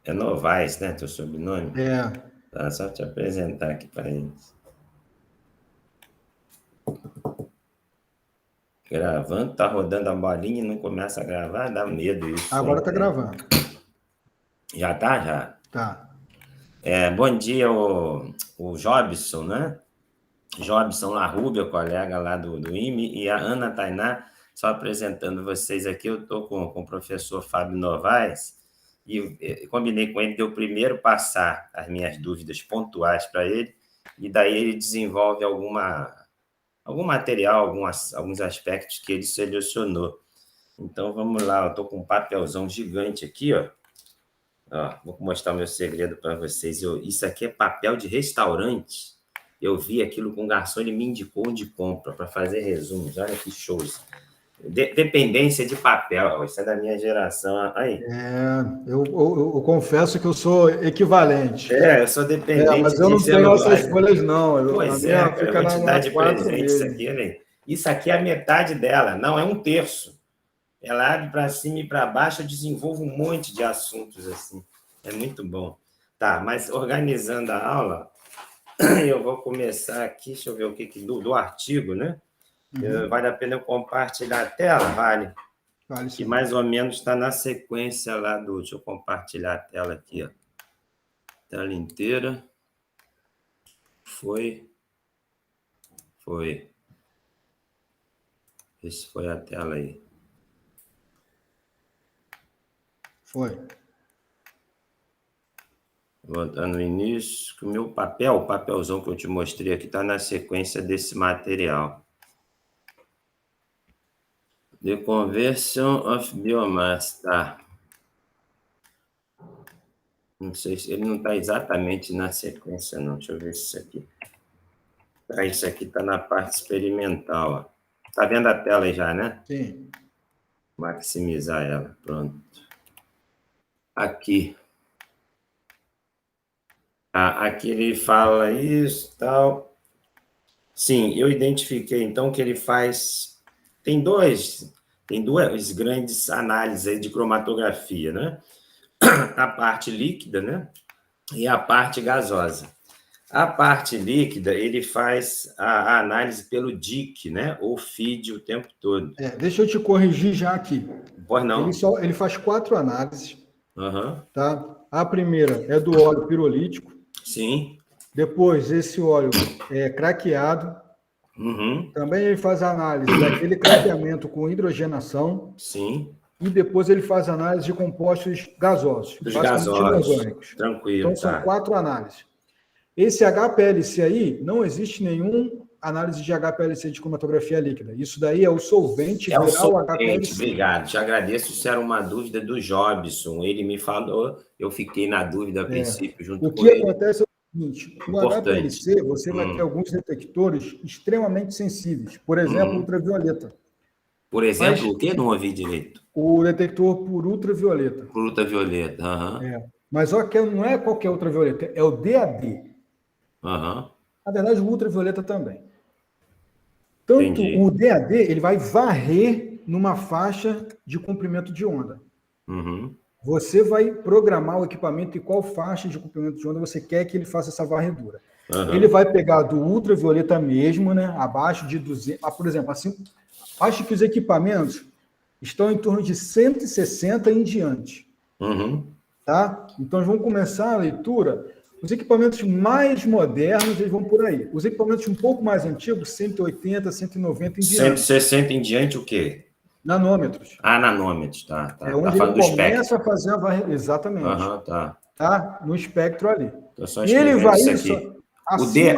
É Novaes, né? Teu sobrenome? É. Tá, só te apresentar aqui para eles. Gravando, tá rodando a bolinha e não começa a gravar, dá medo isso. Agora tá gravando. Já tá, já. Tá. Bom dia, o Jobson, né? Jobson Larrubia, colega lá do IME, e a Ana Tainá, só apresentando vocês aqui. Eu estou com o professor Fábio Novaes e combinei com ele de eu primeiro passar as minhas dúvidas pontuais para ele, e daí ele desenvolve algum material, alguns aspectos que ele selecionou. Então, vamos lá, eu estou com um papelzão gigante aqui, ó. Vou mostrar o meu segredo para vocês. Isso aqui é papel de restaurante. Eu vi aquilo com o garçom, ele me indicou onde compra para fazer resumos. Olha que shows. Dependência de papel, isso é da minha geração. Aí. Eu confesso que eu sou equivalente. Eu sou dependente Mas eu de não tenho celular. essas folhas, não. A Pois é, minha cara, eu fica vou te dar na de 4 presente isso mesmo. aqui, olha. Isso aqui é a metade dela, não, é um terço. Ela abre para cima e para baixo, eu desenvolvo um monte de assuntos assim. É muito bom. Tá, mas organizando a aula, eu vou começar aqui, deixa eu ver o que do artigo, né? Vale a pena eu compartilhar a tela? Vale. Vale Que sim. mais ou menos está na sequência lá do... Deixa eu compartilhar a tela aqui, ó. Tela inteira. Foi. Esse foi a tela aí. Foi. Vou botar no início, que o meu papel, o papelzão que eu te mostrei aqui, está na sequência desse material. The Conversion of Biomass, tá? Não sei se ele não está exatamente na sequência, não. Deixa eu ver se isso aqui. Isso aqui está na parte experimental, ó. Tá vendo a tela aí já, né? Sim. Maximizar ela, pronto. Aqui. Aqui ele fala isso, tal. Sim, eu identifiquei, então, que ele faz... Tem duas grandes análises aí de cromatografia, né? A parte líquida, né? E a parte gasosa. A parte líquida, ele faz a análise pelo DIC, né? Ou feed o tempo todo. Deixa eu te corrigir já aqui. Pois não. Ele faz 4 análises. Uhum. Tá? A primeira é do óleo pirolítico. Sim. Depois, esse óleo é craqueado. Uhum. Também ele faz a análise daquele craqueamento com hidrogenação. Sim. E depois ele faz análise de compostos gasosos, Dos basicamente gasosos. inorgânicos. Tranquilo, Então, são 4 análises. Esse HPLC aí, não existe nenhum análise de HPLC de cromatografia líquida. Isso daí é o solvente É o viral solvente, HPLC. obrigado. Te agradeço. Isso era uma dúvida do Jobson. Ele me falou, eu fiquei na dúvida a princípio junto com ele. O que acontece é o seguinte, o HPLC, você vai ter alguns detectores extremamente sensíveis. Por exemplo, ultravioleta. Por exemplo, o que? Não ouvi direito. O detector por ultravioleta. Por ultravioleta, aham. Mas não é qualquer ultravioleta, é o DAD. Aham. Na verdade, o ultravioleta também. Tanto Entendi. o DAD, ele vai varrer numa faixa de comprimento de onda. Uhum. Você vai programar o equipamento e qual faixa de comprimento de onda você quer que ele faça essa varredura. Uhum. Ele vai pegar do ultravioleta mesmo, né, abaixo de 200, por exemplo, assim, acho que os equipamentos estão em torno de 160 em diante. Uhum. Tá? Então, vamos começar a leitura. Os equipamentos mais modernos, eles vão por aí. Os equipamentos um pouco mais antigos, 180, 190 em diante. 160 em diante o quê? Nanômetros. Nanômetros, tá. É onde ele começa a fazer a varredura. Exatamente. Tá? No espectro ali. Tô só E ele vai isso aqui.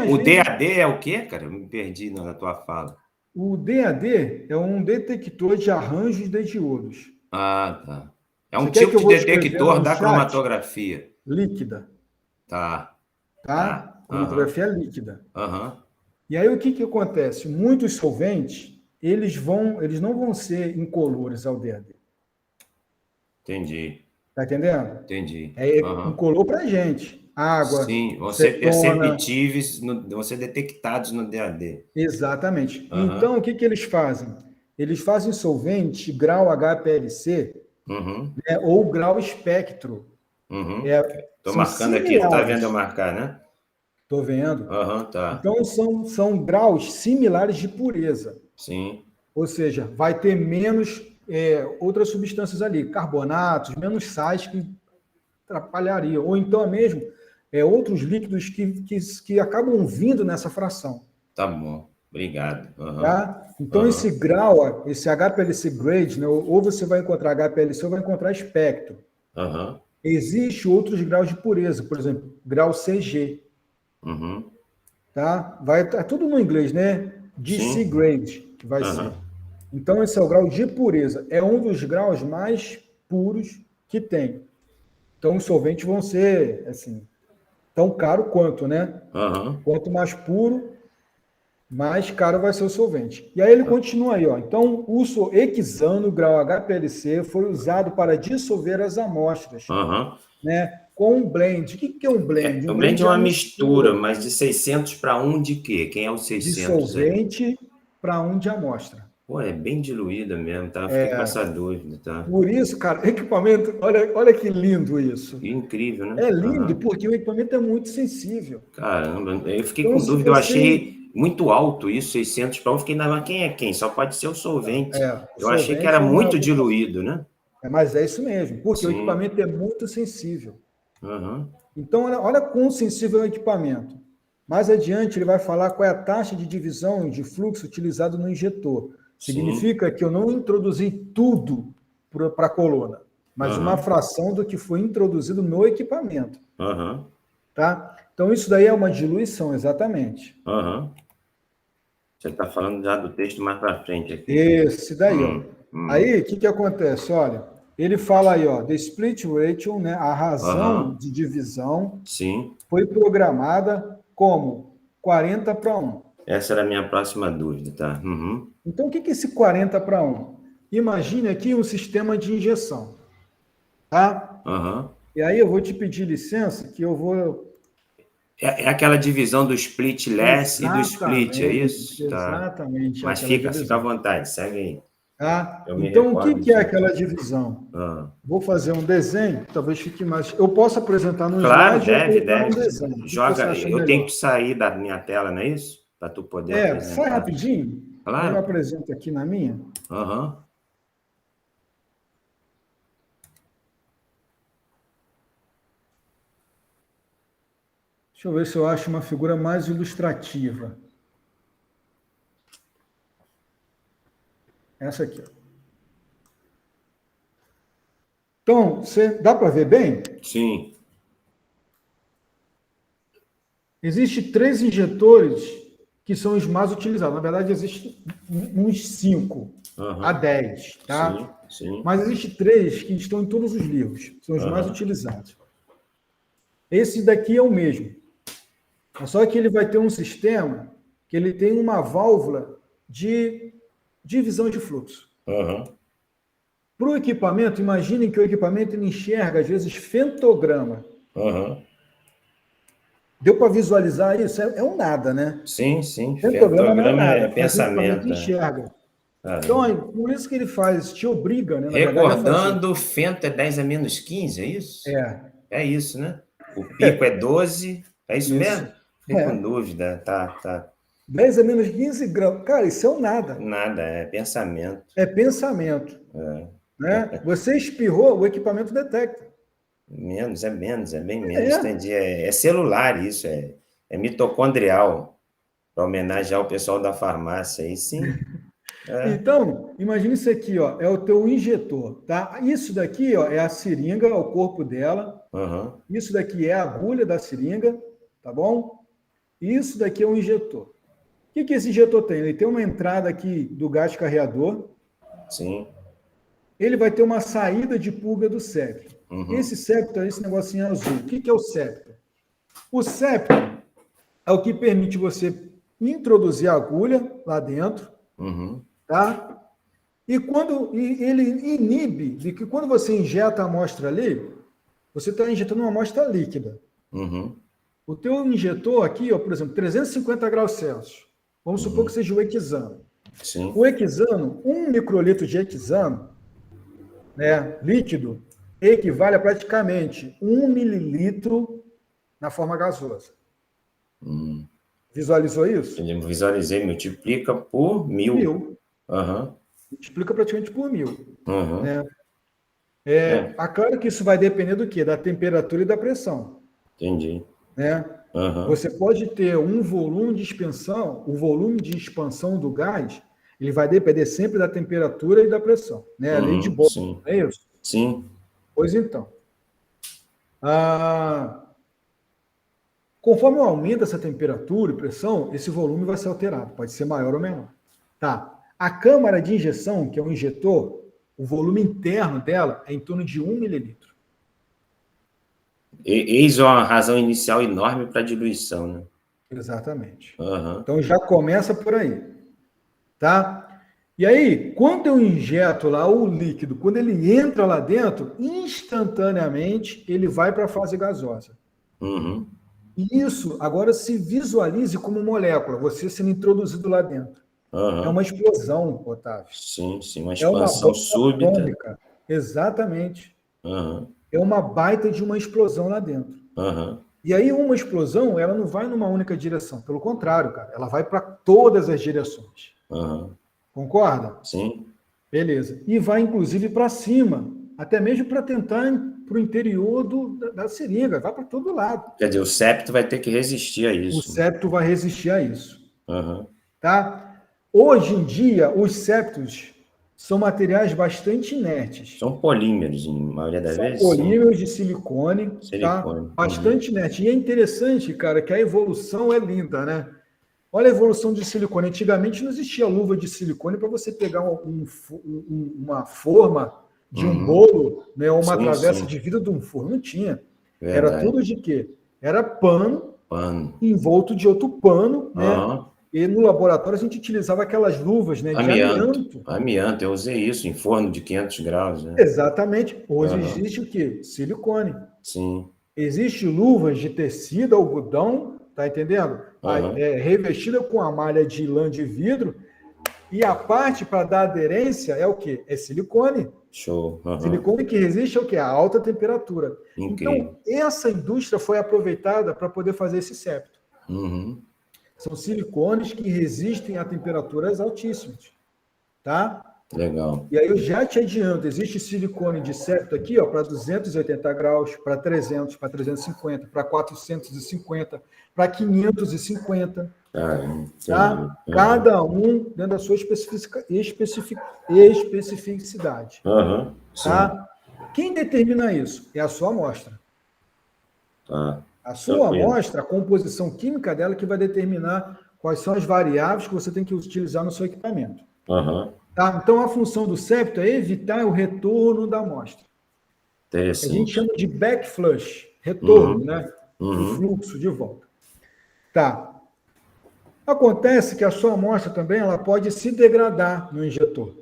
O DAD é o quê, cara? Eu me perdi na tua fala. O DAD é um detector de arranjos de diodos. Tá. É um tipo de detector da cromatografia. Líquida. Tá. Cromatografia líquida. Uhum. E aí o que acontece? Muitos solventes, eles não vão ser incolores ao DAD. Entendi. Tá entendendo? Entendi. É incolor para a gente. Água. Sim, vão ser perceptíveis, vão ser detectados no DAD. Exatamente. Então, o que eles fazem? Eles fazem solvente grau HPLC, né, ou grau espectro. Uhum. Estou São marcando aqui, tu tá vendo similares. eu marcar, né? Estou vendo. Aham, tá. Então, são graus similares de pureza. Sim. Ou seja, vai ter menos outras substâncias ali, carbonatos, menos sais que atrapalhariam. Ou então, mesmo, outros líquidos que acabam vindo nessa fração. Tá bom. Obrigado. Aham. Tá? Então, esse Aham. grau, esse HPLC grade, né, ou você vai encontrar HPLC ou vai encontrar espectro. Aham. Existem outros graus de pureza, por exemplo, grau CG. Uhum. Tá? É tudo no inglês, né? GC Sim. grade, que vai ser. Aham. Então, esse é o grau de pureza. É um dos graus mais puros que tem. Então, os solventes vão ser, assim, tão caro quanto, né? Aham. Quanto mais puro, mais caro vai ser o solvente. E aí ele continua aí, ó. Então, o hexano, grau HPLC, foi usado para dissolver as amostras, Aham. né? Com um blend. O que é um blend? O Um blend blend é é a uma mistura, mistura mas de 600 para um de quê? Quem é o de 600 aí? solvente para um de amostra. Pô, é bem diluída mesmo, tá? Eu fiquei com essa dúvida, tá? Por isso, cara, equipamento, olha que lindo isso. Que incrível, né? É lindo Aham. porque o equipamento é muito sensível. Caramba, eu fiquei Então, com se dúvida, eu você. achei muito alto isso, 600 para um, fiquei na quem é quem? Só pode ser o solvente. O Eu achei que era solvente é uma. muito diluído, né? Mas é isso mesmo, porque o Sim. equipamento é muito sensível. Aham. Então, olha quão sensível é o equipamento. Mais adiante, ele vai falar qual é a taxa de divisão de fluxo utilizado no injetor. Sim. Significa que eu não introduzi tudo para a coluna, mas uma Aham. fração do que foi introduzido no equipamento. Aham. Tá? Então, isso daí é uma diluição, exatamente. Aham. Você está falando já do texto mais para frente aqui. Esse daí, ó. Hum. Aí, o que acontece? Olha, ele fala aí, ó, the split ratio, né, a razão Aham. de divisão Sim. foi programada como 40 para 1. Essa era a minha próxima dúvida, tá? Uhum. Então, o que é esse 40 para 1? Imagine aqui um sistema de injeção, tá? Aham. E aí eu vou te pedir licença que eu vou... É aquela divisão do split less e do split, é Exatamente, isso? Tá. exatamente Mas aquela fica à divisão. vontade, segue aí. Tá? Eu me Então, o recordo que é disso. aquela divisão? Ah. Vou fazer um desenho, talvez fique mais. Eu posso apresentar no Claro, slide ou deve, colocar deve. no desenho. O que você Joga, acha eu tenho melhor? que sair da minha tela, não é isso? Para tu poder Sai apresentar. rapidinho. Aí eu Claro. apresento aqui na minha. Aham. Deixa eu ver se eu acho uma figura mais ilustrativa. Essa aqui. Ó. Então, dá para ver bem? Sim. Existem 3 injetores que são os mais utilizados. Na verdade, existem uns 5 a 10, tá? Sim, sim. Mas existem 3 que estão em todos os livros. São os mais utilizados. Esse daqui é o mesmo. Só que ele vai ter um sistema que ele tem uma válvula de divisão de fluxo. Para o equipamento, imaginem que o equipamento ele enxerga, às vezes, fentograma. Deu para visualizar isso? É um nada, né? Sim, sim. Fentograma não é nada, é mas o equipamento pensamento. enxerga. Então, por isso que ele faz, te obriga, né? Na Recordando, fento é 10 a menos 15, é isso? É isso, né? O pico é 12, é isso mesmo? Fiquei com dúvida, tá. 10 a menos 15 graus. Cara, isso é um nada. Nada, é pensamento. É pensamento. Né? Você espirrou, o equipamento detecta. Menos, é bem menos, entendi. É celular isso, é mitocondrial, para homenagear o pessoal da farmácia aí, sim. Então, imagine isso aqui, ó, é o teu injetor, tá? Isso daqui, ó, é a seringa, o corpo dela. Isso daqui é a agulha da seringa, tá bom? Isso daqui é um injetor. O que esse injetor tem? Ele tem uma entrada aqui do gás carreador. Sim. Ele vai ter uma saída de purga do septo. Esse septo é esse negocinho azul. O que é o septo? O septo é o que permite você introduzir a agulha lá dentro, tá? E ele inibe de que quando você injeta a amostra ali, você está injetando uma amostra líquida. O teu injetor aqui, ó, por exemplo, 350 graus Celsius. Vamos supor que seja o hexano. Sim. O hexano, 1 microlitro de hexano, né, líquido, equivale a praticamente 1 mililitro na forma gasosa. Visualizou isso? Eu visualizei, multiplica por 1000. 1000. Uhum. Multiplica praticamente por 1000. Uhum. Né? Claro que isso vai depender do quê? Da temperatura e da pressão. Entendi. Né? Uhum. Você pode ter um volume de expansão, o volume de expansão do gás, ele vai depender sempre da temperatura e da pressão. Né? A lei de Bohr, sim. não é isso? Sim. Pois então. Conforme aumenta essa temperatura e pressão, esse volume vai ser alterado, pode ser maior ou menor. Tá. A câmara de injeção, que é um injetor, o volume interno dela é em torno de 1 mililitro. Eis uma razão inicial enorme para diluição, né? Exatamente. Uhum. Então já começa por aí. Tá? E aí, quando eu injeto lá o líquido, quando ele entra lá dentro, instantaneamente ele vai para a fase gasosa. Uhum. E isso, agora se visualize como molécula, você sendo introduzido lá dentro. Uhum. É uma explosão, Otávio. Sim, uma expansão súbita. Atômica. Exatamente. Uhum. É uma baita de uma explosão lá dentro. Uhum. E aí uma explosão, ela não vai numa única direção. Pelo contrário, cara, ela vai para todas as direções. Uhum. Concorda? Sim. Beleza. E vai, inclusive, para cima. Até mesmo para tentar para o interior da seringa. Vai para todo lado. Quer dizer, o septo vai ter que resistir a isso. O septo vai resistir a isso. Uhum. Tá? Hoje em dia, os septos são materiais bastante inertes. São polímeros, em maioria das vezes. São polímeros de silicone. Tá? Bastante inerte. E é interessante, cara, que a evolução é linda, né? Olha a evolução de silicone. Antigamente não existia luva de silicone para você pegar uma forma de um bolo, né, ou uma travessa de vidro de um forno. Não tinha. Verdade. Era tudo de quê? Era pano. Envolto de outro pano, né? E no laboratório a gente utilizava aquelas luvas, né, de amianto. Amianto, eu usei isso em forno de 500 graus. Né? Exatamente. Hoje existe o quê? Silicone. Sim. Existe luvas de tecido, algodão, tá entendendo? Revestida com a malha de lã de vidro, e a parte para dar aderência é o quê? É silicone. Show. Silicone que resiste ao quê? A alta temperatura. Incrível. Então, essa indústria foi aproveitada para poder fazer esse septo. São silicones que resistem a temperaturas altíssimas. Tá? Legal. E aí eu já te adianto, existe silicone de septo aqui, para 280 graus, para 300, para 350, para 450, para 550. Tá? Cada um dentro da sua especificidade. Tá? Quem determina isso? É a sua amostra. A sua amostra, a composição química dela que vai determinar quais são as variáveis que você tem que utilizar no seu equipamento. Tá? Então, a função do septo é evitar o retorno da amostra. A gente chama de backflush, retorno, né? O fluxo de volta. Tá. Acontece que a sua amostra também ela pode se degradar no injetor.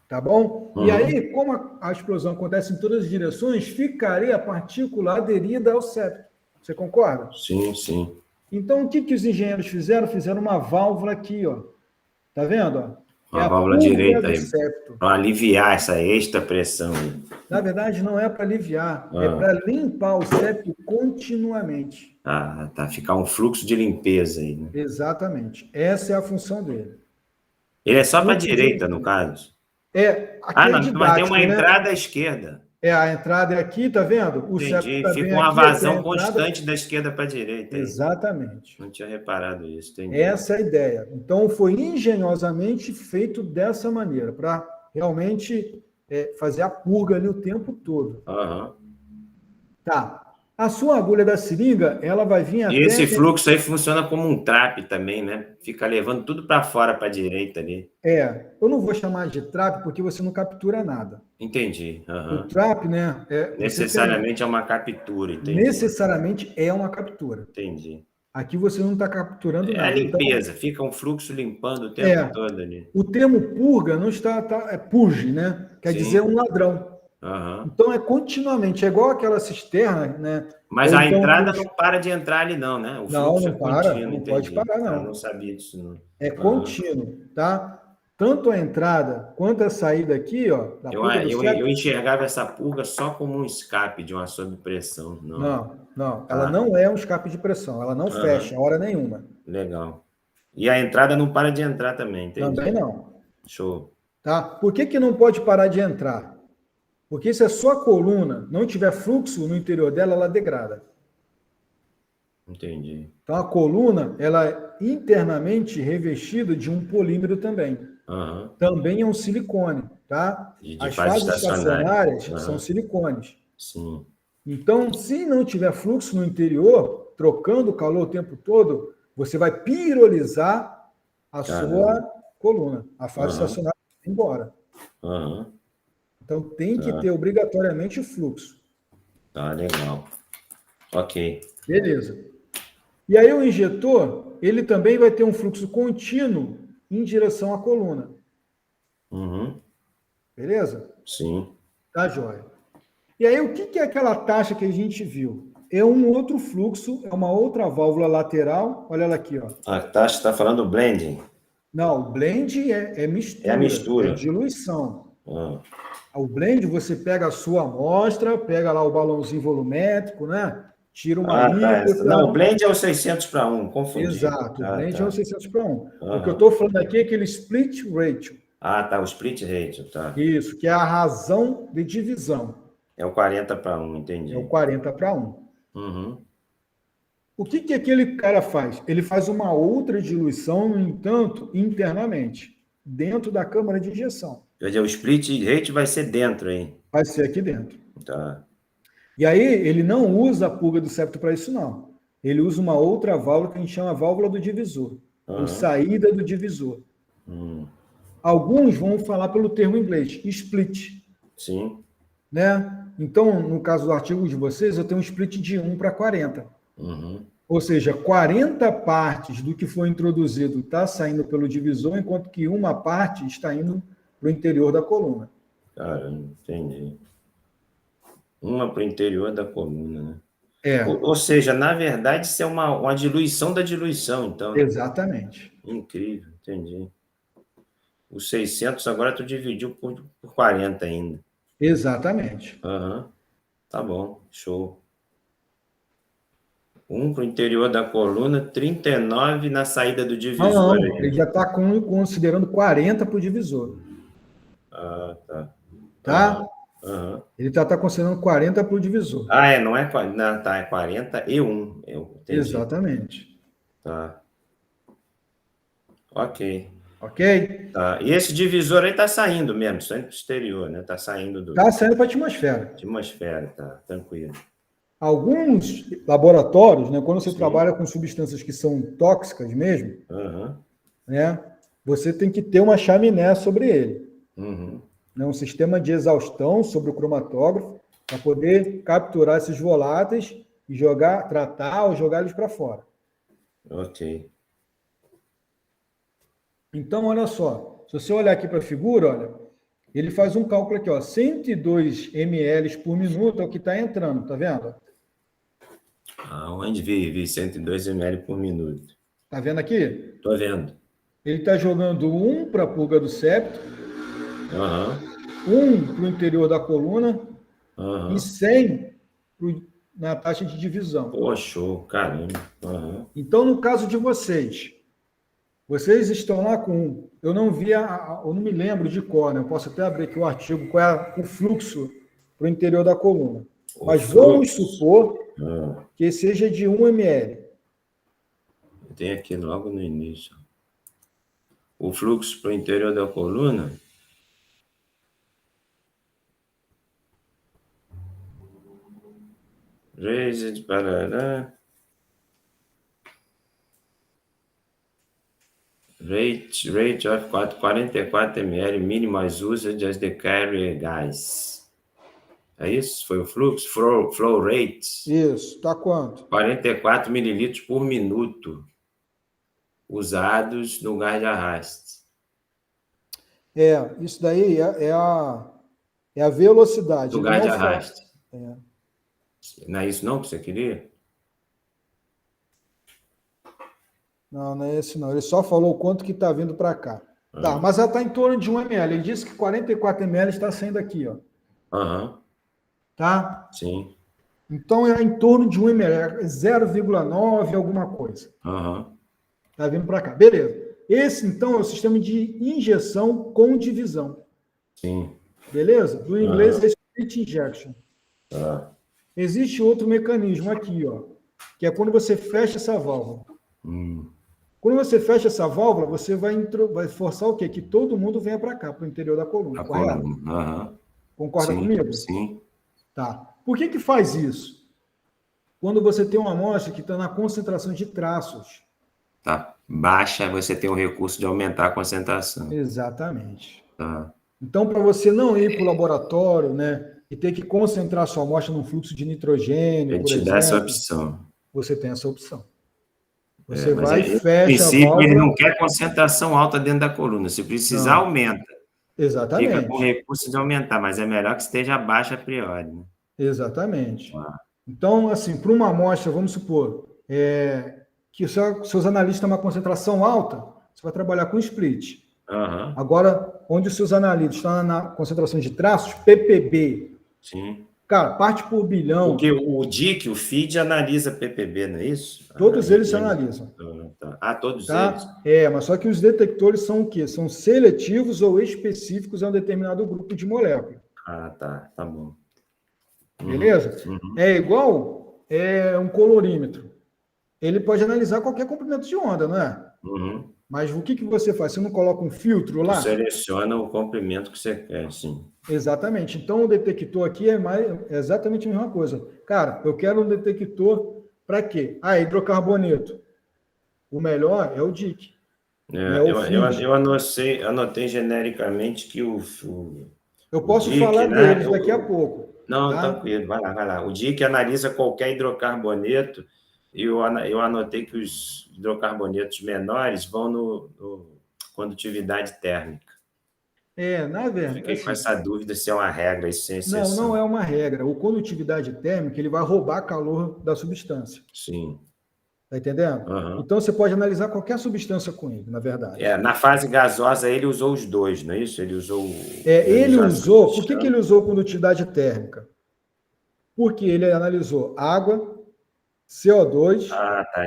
Tá bom? E aí, como a explosão acontece em todas as direções, ficaria a partícula aderida ao septo. Você concorda? Sim, sim. Então, o que os engenheiros fizeram? Fizeram uma válvula aqui, ó. Tá vendo? Ó? Uma válvula direita aí, para aliviar essa extra pressão. Na verdade, não é para aliviar, é para limpar o septo continuamente. Tá. Ficar um fluxo de limpeza aí, né? Exatamente. Essa é a função dele. Ele é só para a direita, no caso? Aqui não, mas tem uma entrada à esquerda. A entrada é aqui, tá vendo? O entendi. Fica uma vazão constante da esquerda para a direita. Exatamente. Não tinha reparado isso. Entendi. Essa é a ideia. Então, foi engenhosamente feito dessa maneira, para realmente fazer a purga ali o tempo todo. Tá. A sua agulha da seringa, ela vai vir até... E esse fluxo aí funciona como um trap também, né? Fica levando tudo para fora, para a direita ali. Eu não vou chamar de trap porque você não captura nada. Entendi. O trap, né? Necessariamente é uma captura, entendi. Necessariamente é uma captura. Entendi. Aqui você não está capturando nada. É a limpeza, então, fica um fluxo limpando o tempo todo ali. O termo purga não está... é purge, né? Quer dizer um ladrão. Então é continuamente, é igual aquela cisterna, né? Mas a entrada não para de entrar ali, não, né? O fluxo não para, contínuo, não pode parar, não. Eu não sabia disso, não. É contínuo, tá? tanto a entrada quanto a saída aqui, ó, da purga do septo. Eu enxergava essa purga só como um escape de uma sobrepressão. Não. Ela não é um escape de pressão. Ela não fecha hora nenhuma. Legal. E a entrada não para de entrar também, entendi. Também não. Show. Tá? Por que não pode parar de entrar? Porque se a sua coluna não tiver fluxo no interior dela, ela degrada. Entendi. Então, a coluna, ela é internamente revestida de um polímero também. Também é um silicone, tá? As fases estacionárias são silicones. Sim. Então, se não tiver fluxo no interior, trocando o calor o tempo todo, você vai pirolizar a sua coluna. A fase estacionária vai embora. Então, tem que ter obrigatoriamente fluxo. Tá, legal. Ok. Beleza. E aí o injetor, ele também vai ter um fluxo contínuo em direção à coluna. Beleza? Sim. Tá, joia. E aí o que é aquela taxa que a gente viu? É um outro fluxo, é uma outra válvula lateral. Olha ela aqui, ó. A taxa está falando blending. Não, o blend é mistura. É a mistura. É diluição. O blend, você pega a sua amostra, pega lá o balãozinho volumétrico, né? Tira uma alíquota. Não, o blend é o 600 para 1, confundi. Exato, o blend é o 600 para 1. O que eu estou falando aqui é aquele split ratio. Tá, o split ratio, tá. Isso, que é a razão de divisão. É o 40 para 1, entendi. É o 40 para 1. O que aquele cara faz? Ele faz uma outra diluição, no entanto, internamente, dentro da câmara de injeção. Quer dizer, o split rate vai ser dentro, hein? Vai ser aqui dentro. Tá. E aí, ele não usa a purga do septo para isso, não. Ele usa uma outra válvula que a gente chama válvula do divisor. Ou saída do divisor. Alguns vão falar pelo termo em inglês, split. Sim. Né? Então, no caso do artigo de vocês, eu tenho um split de 1 para 40. Ou seja, 40 partes do que foi introduzido está saindo pelo divisor, enquanto que uma parte está indo para o interior da coluna. Caramba, entendi. Uma para o interior da coluna, né? Ou seja, na verdade, isso é uma diluição da diluição, então. Exatamente. Incrível, entendi. Os 600 agora tu dividiu por 40 ainda. Exatamente. Tá bom, show. 1 para o interior da coluna, 39 na saída do divisor. Não, ele já está considerando 40 para o divisor. Tá. Tá? Ele está considerando 40 para o divisor. Não é 40, tá, é 40 e 1. Exatamente. Tá. Ok. Tá. E esse divisor aí está saindo mesmo, saindo para o exterior, né? Está saindo do... Está saindo para a atmosfera. Atmosfera, tá, tranquilo. Alguns laboratórios, né, quando você trabalha com substâncias que são tóxicas mesmo, né, você tem que ter uma chaminé sobre ele. Né, um sistema de exaustão sobre o cromatógrafo para poder capturar esses voláteis e tratar ou jogar eles para fora. Ok. Então, olha só, se você olhar aqui para a figura, olha, ele faz um cálculo aqui, ó, 102 ml por minuto é o que está entrando, tá vendo? Onde vi 102 ml por minuto. Tá vendo aqui? Tô vendo. Ele está jogando 1 para a purga do septo, 1 para o interior da coluna e 100 na taxa de divisão. Pô, show, caramba. Então, no caso de vocês estão lá com... Eu não vi, eu não me lembro de cor, né? Eu posso até abrir aqui o artigo, qual é o fluxo para o interior da coluna. Mas vamos supor que seja de 1 ml. Tem aqui logo no início. O fluxo para o interior da coluna. Raised, parará. Rate of 44 ml, minimize usage as the carrier gas. É isso? Foi o fluxo? Flow rate? Isso. Tá quanto? 44 mililitros por minuto usados no gás de arraste. Isso daí é a velocidade. Do gás de arraste. Não é isso não que você queria? Não é esse não. Ele só falou o quanto que está vindo para cá. Tá, mas ela está em torno de 1 ml. Ele disse que 44 ml está saindo aqui, ó. Tá? Sim. Então é em torno de 1 ml, 0,9 alguma coisa. Tá vindo para cá. Beleza. Esse, então, é o sistema de injeção com divisão. Sim. Beleza? Do inglês é split injection. Existe outro mecanismo aqui, ó, que é quando você fecha essa válvula. Quando você fecha essa válvula, você vai forçar o quê? Que todo mundo venha para cá, para o interior da coluna. Correto? Concorda comigo? Sim. Tá. Por que faz isso? Quando você tem uma amostra que está na concentração de traços. Tá baixa, você tem o recurso de aumentar a concentração. Exatamente. Tá. Então, para você não ir para o laboratório, né, e ter que concentrar sua amostra num fluxo de nitrogênio, Ele por te exemplo, dá essa opção. você tem essa opção. Você vai e fecha a princípio, a válvula. ele não quer concentração alta dentro da coluna. Se precisar, aumenta. Exatamente. Fica com o recurso de aumentar, mas é melhor que esteja baixa a priori. Né? Exatamente. Então, assim, para uma amostra, vamos supor, que seus analistas têm uma concentração alta, você vai trabalhar com split. Agora, onde os seus analistas estão na concentração de traços, PPB. Sim. Cara, parte por bilhão. Porque o DIC, o FID, analisa PPB, não é isso? Todos eles se analisam. Todos eles? Mas só que os detectores são o quê? São seletivos ou específicos a um determinado grupo de moléculas. Tá bom. Beleza? É igual um colorímetro. Ele pode analisar qualquer comprimento de onda, não é? Mas o que você faz? Você não coloca um filtro lá? Você seleciona o comprimento que você quer, sim. Exatamente. Então, o detector aqui é exatamente a mesma coisa. Cara, eu quero um detector para quê? Hidrocarboneto. O melhor é o DIC. Eu anotei genericamente que eu posso DIC, falar deles daqui a pouco. Não, tranquilo, vai lá. O DIC analisa qualquer hidrocarboneto e eu anotei que os hidrocarbonetos menores vão no condutividade térmica. Na verdade. Fiquei com essa dúvida se é uma regra, isso sem exceção. Não é uma regra. O condutividade térmica, ele vai roubar calor da substância. Sim. Tá entendendo? Então, você pode analisar qualquer substância com ele, na verdade. Na fase gasosa, ele usou os dois, não é isso? Ele usou... Por que ele usou condutividade térmica? Porque ele analisou água, CO2...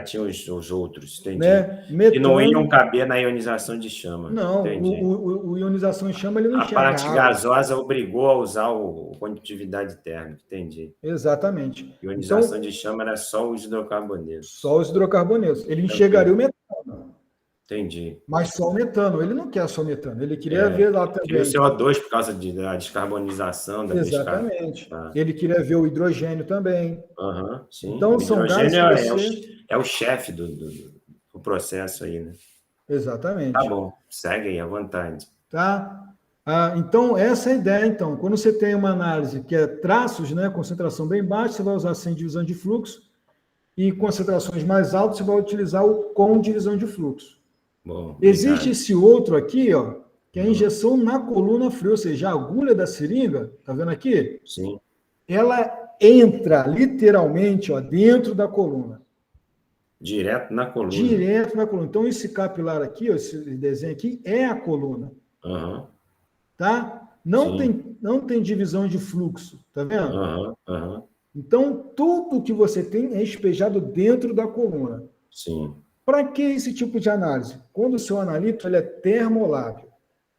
tinha os outros, entendi. Né? Que não iam caber na ionização de chama. Não, o ionização de chama, ele não enxerga a parte gasosa obrigou a usar o condutividade térmica, entendi. Exatamente. Ionização de chama era só os hidrocarbonetos. Só os hidrocarbonetos. Ele enxergaria o metano. Entendi. Mas só o metano. Ele não quer só o metano. Ele queria ver lá também. Queria o CO2 por causa da descarbonização. Exatamente. Ele queria ver o hidrogênio também. Sim. Então, o são gases é o chefe do processo aí, né? Exatamente. Tá bom. Segue aí, à vontade. Tá? Então, essa é a ideia. Então, quando você tem uma análise que é traços, né, concentração bem baixa, você vai usar sem divisão de fluxo, e concentrações mais altas, você vai utilizar o com divisão de fluxo. Bom, existe esse outro aqui, ó, que é a injeção na coluna fria, ou seja, a agulha da seringa, tá vendo aqui? Sim. Ela entra literalmente, ó, dentro da coluna. Direto na coluna. Direto na coluna. Então, esse capilar aqui, ó, esse desenho aqui, é a coluna. Tá? Não tem divisão de fluxo, tá vendo? Então, tudo que você tem é espejado dentro da coluna. Sim. Para que esse tipo de análise? Quando o seu analito ele é termolábil,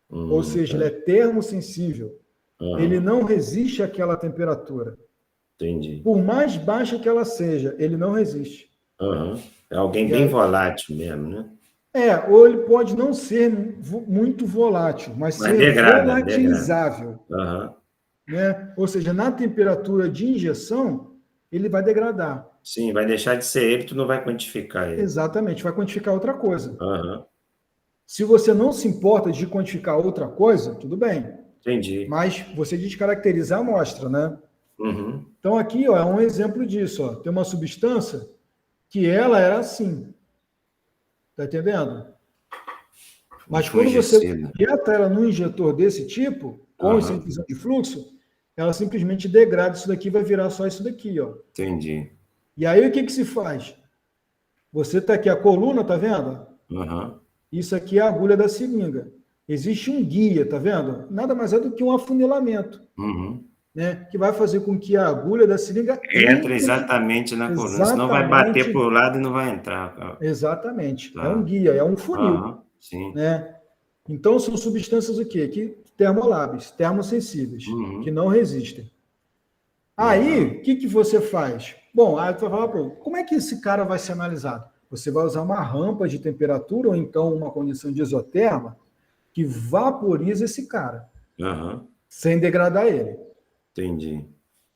ou seja, ele é termosensível, ele não resiste àquela temperatura. Entendi. Por mais baixa que ela seja, ele não resiste. É alguém bem volátil mesmo, né? Ou ele pode não ser muito volátil, mas ser volatilizável. Né? Ou seja, na temperatura de injeção, ele vai degradar. Sim, vai deixar de ser ele, tu não vai quantificar ele. Exatamente, vai quantificar outra coisa. Se você não se importa de quantificar outra coisa, tudo bem. Entendi. Mas você descaracteriza a amostra, né? Então, aqui ó, é um exemplo disso. Ó. Tem uma substância que ela era assim. Tá entendendo? Mas quando você injeta ela num injetor desse tipo, com essa divisão de fluxo, ela simplesmente degrada isso daqui e vai virar só isso daqui, ó. Entendi. E aí o que se faz? Você tá aqui, a coluna, tá vendo? Isso aqui é a agulha da seringa. existe um guia, tá vendo? Nada mais é do que um afunilamento, né? Que vai fazer com que a agulha da seringa entra exatamente na coluna, senão vai bater para o lado e não vai entrar. Exatamente. Tá. É um guia, é um funil. Sim. Né? Então, são substâncias o quê? Que termolábeis, termossensíveis, que não resistem. Aí, o que você faz? Bom, aí tu vai falar, como é que esse cara vai ser analisado? Você vai usar uma rampa de temperatura ou então uma condição de isoterma que vaporiza esse cara, sem degradar ele. Entendi.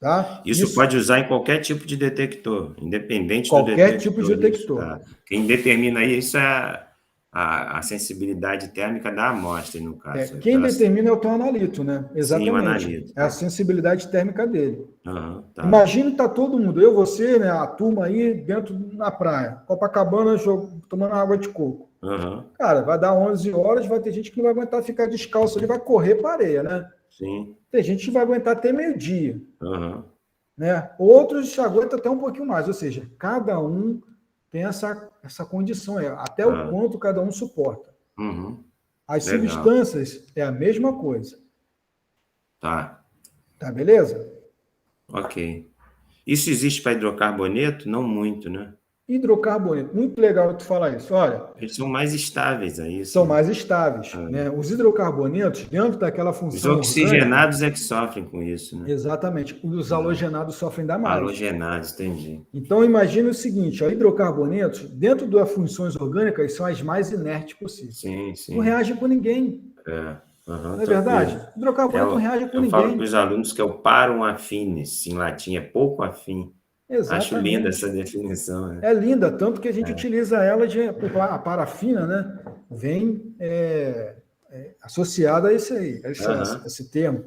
Tá? Isso pode usar em qualquer tipo de detector, independente do detector. Qualquer tipo de detector. Tá? Quem determina isso é a sensibilidade térmica da amostra, no caso. Quem determina é o teu analito, né? Exatamente. Sim, o analito. É a sensibilidade térmica dele. Tá. Imagina que tá todo mundo, eu, você, né, a turma aí dentro na praia, Copacabana, tomando água de coco. Cara, vai dar 11 horas, vai ter gente que não vai aguentar ficar descalço, ele vai correr para areia, né? Sim. Tem gente que vai aguentar até meio-dia. Né? Outros aguentam até um pouquinho mais, ou seja, cada um tem essa condição, até o quanto cada um suporta. As substâncias é a mesma coisa. Tá. Tá, beleza? Ok. Isso existe para hidrocarboneto? Não muito, né? Hidrocarboneto, muito legal tu falar isso. Olha, eles são mais estáveis aí. São mais estáveis. Né? Os hidrocarbonetos, dentro daquela função. Os oxigenados é que sofrem com isso, né? Exatamente. Os halogenados sofrem da mais. Halogenados, entendi. Então, imagine o seguinte: hidrocarbonetos, dentro das funções orgânicas, são as mais inertes possíveis. Sim, sim. Não reagem com ninguém. Não é verdade? Hidrocarboneto não reage com ninguém. Eu falo para os alunos que é o parum affinis, em latim, é pouco afim. Exatamente. Acho linda essa definição. Né? É linda, tanto que a gente utiliza ela a parafina, né? Vem associada a esse aí, esse termo.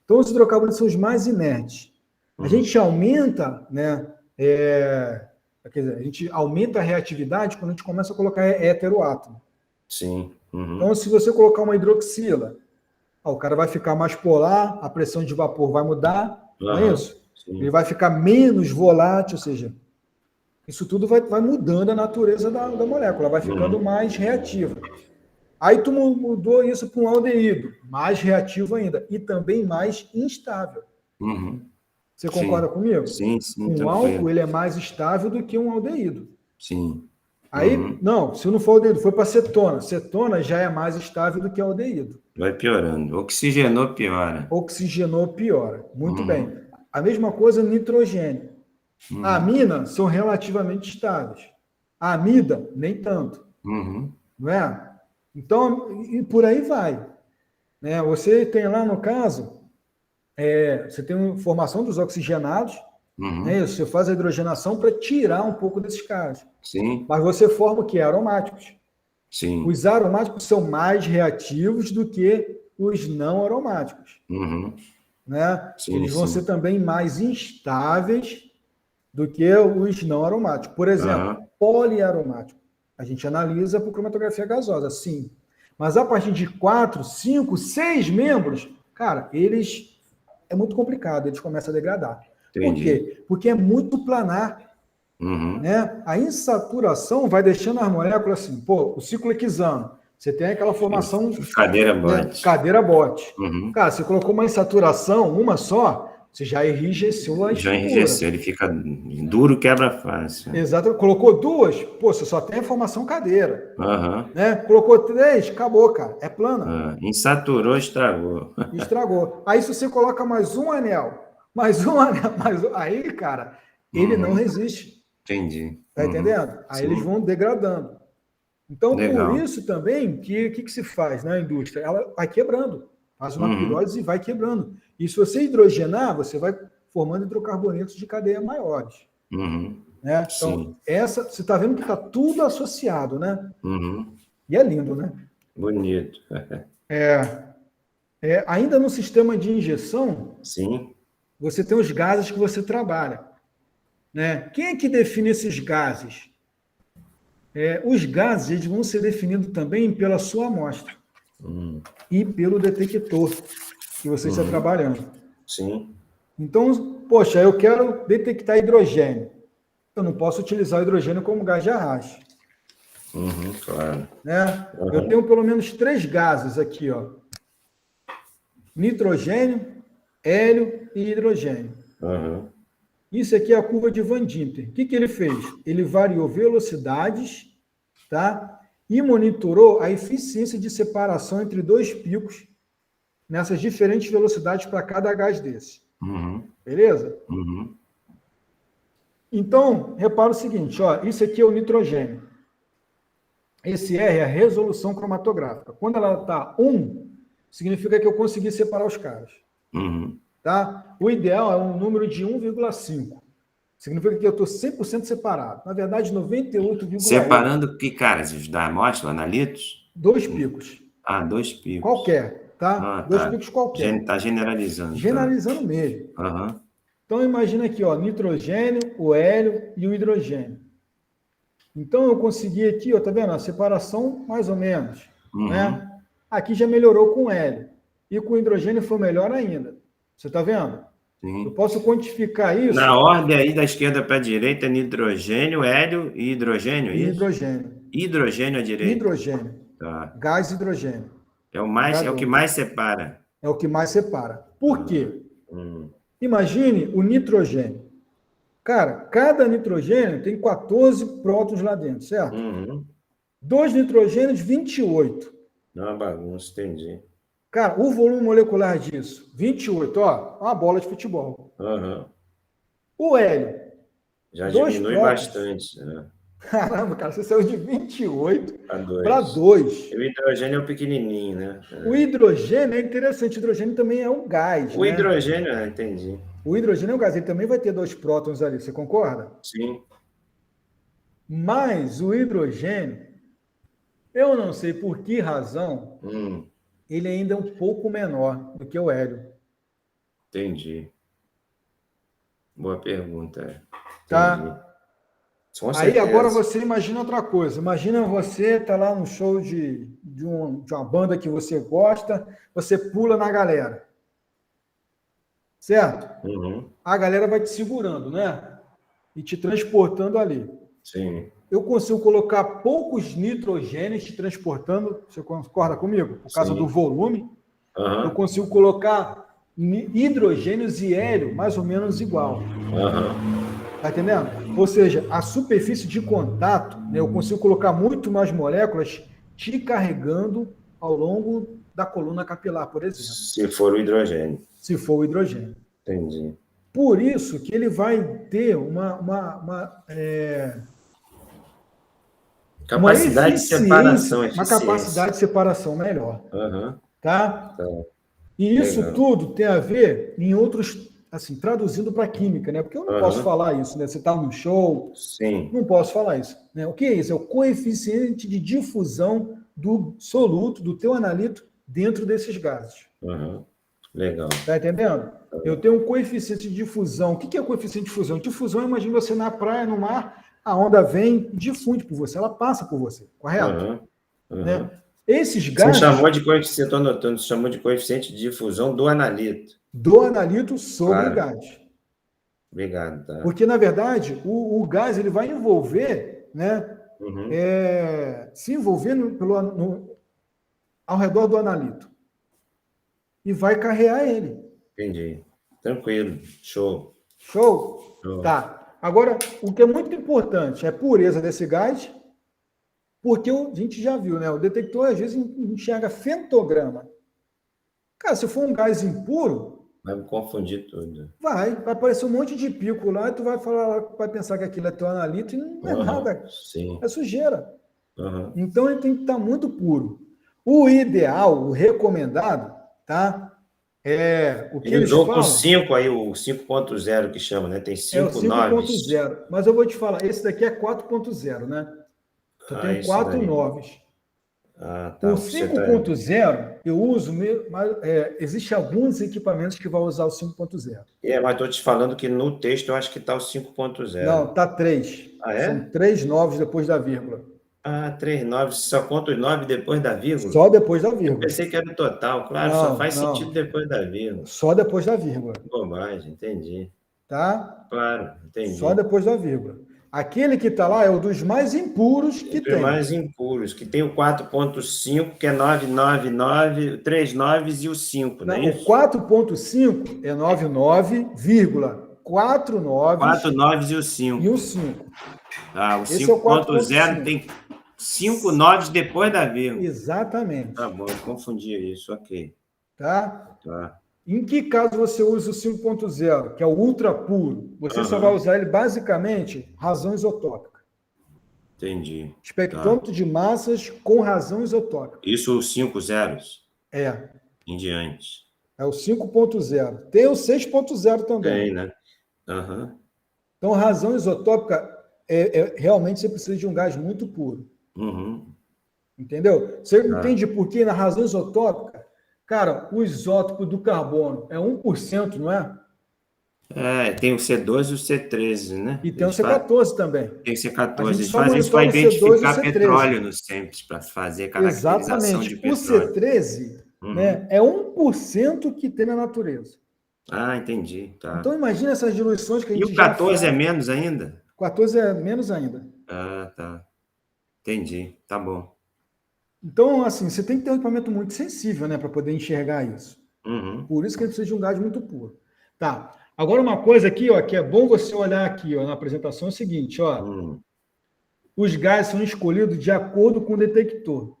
Então, os hidrocarbonetos são os mais inertes. A gente aumenta, né? Quer dizer, a gente aumenta a reatividade quando a gente começa a colocar heteroátomo. Sim. Então, se você colocar uma hidroxila, o cara vai ficar mais polar, a pressão de vapor vai mudar, não é isso? Sim. Ele vai ficar menos volátil, ou seja, isso tudo vai mudando a natureza da molécula, vai ficando mais reativa. Aí tu mudou isso para um aldeído, mais reativo ainda, e também mais instável. Você concorda comigo? Sim. Um álcool ele é mais estável do que um aldeído. Sim. Aí, não, se não for aldeído, foi para cetona. Cetona já é mais estável do que aldeído. Vai piorando. Oxigenou, piora. Oxigenou, piora. Muito bem. A mesma coisa no nitrogênio. A amina são relativamente estáveis. A amida, nem tanto. Não é? Então, e por aí vai. Né? Você tem lá, no caso, você tem formação dos oxigenados, né? Você faz a hidrogenação para tirar um pouco desses caras. Sim. Mas você forma o que? Aromáticos. Sim. Os aromáticos são mais reativos do que os não aromáticos. Né? Eles vão ser também mais instáveis do que os não aromáticos. Por exemplo, poliaromático. A gente analisa por cromatografia gasosa, sim. Mas a partir de 4, 5, 6 membros, cara, é muito complicado, eles começam a degradar. Entendi. Por quê? Porque é muito planar. Né? A insaturação vai deixando as moléculas assim, o ciclo Xano, você tem aquela formação... Cadeira-bote. Cadeira-bote. Cara, você colocou uma insaturação, uma só, você já enrijeceu a estrutura. Já enrijeceu, ele fica duro, quebra fácil. Exato. Colocou 2, você só tem a formação cadeira. Né? Colocou 3, acabou, cara. É plana. Insaturou, estragou. Estragou. Aí se você coloca mais um anel, aí, cara, ele não resiste. Entendi. Tá entendendo? Aí eles vão degradando. Então, por isso também, que se faz na indústria? Ela vai quebrando. Faz uma pirólise e vai quebrando. E se você hidrogenar, você vai formando hidrocarbonetos de cadeia maiores. Né? Então, você está vendo que está tudo associado, né? E é lindo, né? Bonito. Ainda no sistema de injeção, você tem os gases que você trabalha. Né? Quem é que define esses gases? Os gases eles vão ser definidos também pela sua amostra e pelo detector que você está trabalhando. Então, poxa, eu quero detectar hidrogênio. Eu não posso utilizar o hidrogênio como gás de arraste. Claro. Né? Eu tenho pelo menos 3 gases aqui, ó. Nitrogênio, hélio e hidrogênio. Isso aqui é a curva de Van Dieter. O que ele fez? Ele variou velocidades, tá? E monitorou a eficiência de separação entre 2 picos nessas diferentes velocidades para cada gás desse. Beleza? Então, repara o seguinte, ó, isso aqui é o nitrogênio. Esse R é a resolução cromatográfica. Quando ela está 1, significa que eu consegui separar os caras. Tá? O ideal é um número de 1,5. Significa que eu estou 100% separado. Na verdade, 98,8. Separando que caras? Os da amostra, analitos? 2 picos. 2 picos. Qualquer, tá? 2 picos qualquer. Está generalizando. Generalizando mesmo. Então, imagina aqui, ó, nitrogênio, o hélio e o hidrogênio. Então, eu consegui aqui, ó, tá vendo? A separação, mais ou menos. Né? Aqui já melhorou com o hélio. E com o hidrogênio foi melhor ainda. Você está vendo? Sim. Eu posso quantificar isso... Na ordem aí, da esquerda para a direita, nitrogênio, hélio e hidrogênio, isso? Hidrogênio. Hidrogênio à direita. Hidrogênio. Tá. Gás hidrogênio. É o que mais separa. É o que mais separa. Por quê? Imagine o nitrogênio. Cara, cada nitrogênio tem 14 prótons lá dentro, certo? 2 nitrogênios, 28. Não é uma bagunça, entendi. Cara, o volume molecular disso, 28, ó, uma bola de futebol. O hélio. Já diminui bastante. Né? Caramba, cara, você saiu de 28 para 2. E o hidrogênio é o pequenininho, né? O hidrogênio é interessante, o hidrogênio também é um gás. O hidrogênio, entendi. O hidrogênio é um gás, ele também vai ter 2 prótons ali, você concorda? Sim. Mas o hidrogênio, eu não sei por que razão, ele ainda é um pouco menor do que o hélio. Entendi. Boa pergunta. Tá? Aí agora você imagina outra coisa. Imagina você tá lá no show de uma banda que você gosta, você pula na galera. Certo? A galera vai te segurando, né? E te transportando ali. Sim. Eu consigo colocar poucos nitrogênios te transportando, você concorda comigo? Por causa do volume. Eu consigo colocar hidrogênios e hélio mais ou menos igual. Tá entendendo? Ou seja, a superfície de contato, né, eu consigo colocar muito mais moléculas te carregando ao longo da coluna capilar, por exemplo. Se for o hidrogênio. Se for o hidrogênio. Entendi. Por isso que ele vai ter capacidade de separação, uma capacidade de separação melhor. Tá? E isso tudo tem a ver em outros, assim, traduzindo para química, né? Porque eu não posso falar isso, né? Você está no show, não posso falar isso. Né? O que é isso? É o coeficiente de difusão do soluto, do teu analito, dentro desses gases. Legal. Tá entendendo? Eu tenho um coeficiente de difusão. O que é o coeficiente de difusão? Difusão, imagina você na praia, no mar, a onda vem e difunde por você, ela passa por você, correto? Né? Esses gases... Você chamou de coeficiente, estou anotando, você chamou de coeficiente de difusão do analito. Do analito sobre o gás. Obrigado. Tá. Porque, na verdade, o gás ele vai envolver, né? Se envolver ao redor do analito. E vai carrear ele. Entendi. Tranquilo. Show. Show? Tá. Agora, o que é muito importante é a pureza desse gás, porque a gente já viu, né? O detector, às vezes, enxerga fentograma. Cara, se for um gás impuro... Vai me confundir tudo. Vai aparecer um monte de pico lá e tu vai pensar que aquilo é teu analito e não é nada. Sim. É sujeira. Então, ele tem que estar muito puro. O ideal, o recomendado, tá? O que ele usou com 5 aí, o 5.0 que chama, né? Tem 5 noves. 5.0. Mas eu vou te falar, esse daqui é 4.0, né? Só tem 4 noves. Tá. O 5.0 eu uso, mas existem alguns equipamentos que vão usar o 5.0. Mas estou te falando que no texto eu acho que está o 5.0. Não, está 3. São 3 noves depois da vírgula. 3 noves, só conta os 9 depois da vírgula? Só depois da vírgula. Eu pensei que era o total, claro, só faz sentido depois da vírgula. Só depois da vírgula. Bobagem, entendi. Tá? Claro, entendi. Só depois da vírgula. Aquele que está lá é o dos mais impuros que tem. Mais impuros, que tem o 4,5, que é 999, 3 noves e o 5, não é isso? O 4,5 é 99,4 noves. 4 noves e o 5. E o 5. O 5,0 tem 5 noves depois da vírgula. Exatamente. Tá bom, eu confundi isso, ok. Tá? Em que caso você usa o 5,0, que é o ultra puro? Você só vai usar ele basicamente razão isotópica. Entendi. Espectrômetro de massas com razão isotópica. Isso os 5 zeros? É. Em diante. É o 5,0. Tem o 6,0 também. Tem, né? Então, razão isotópica, realmente você precisa de um gás muito puro. Entendeu? Você entende por que na razão isotópica, cara, o isótopo do carbono é 1%, não é? Tem o C12 e o C13, né? E tem o C14 também. Tem o C14. A gente faz isso para identificar petróleo nos sempre, para fazer caracterização de petróleo. O C13 né, é 1% que tem na natureza. Entendi. Tá. Então, imagina essas diluições que a gente já faz. E o 14 é menos ainda? 14 é menos ainda. Tá. Entendi. Tá bom. Então, assim, você tem que ter um equipamento muito sensível, né, para poder enxergar isso. Por isso que a gente precisa de um gás muito puro. Tá. Agora, uma coisa aqui, ó, que é bom você olhar aqui, ó, na apresentação é o seguinte, ó. Os gases são escolhidos de acordo com o detector.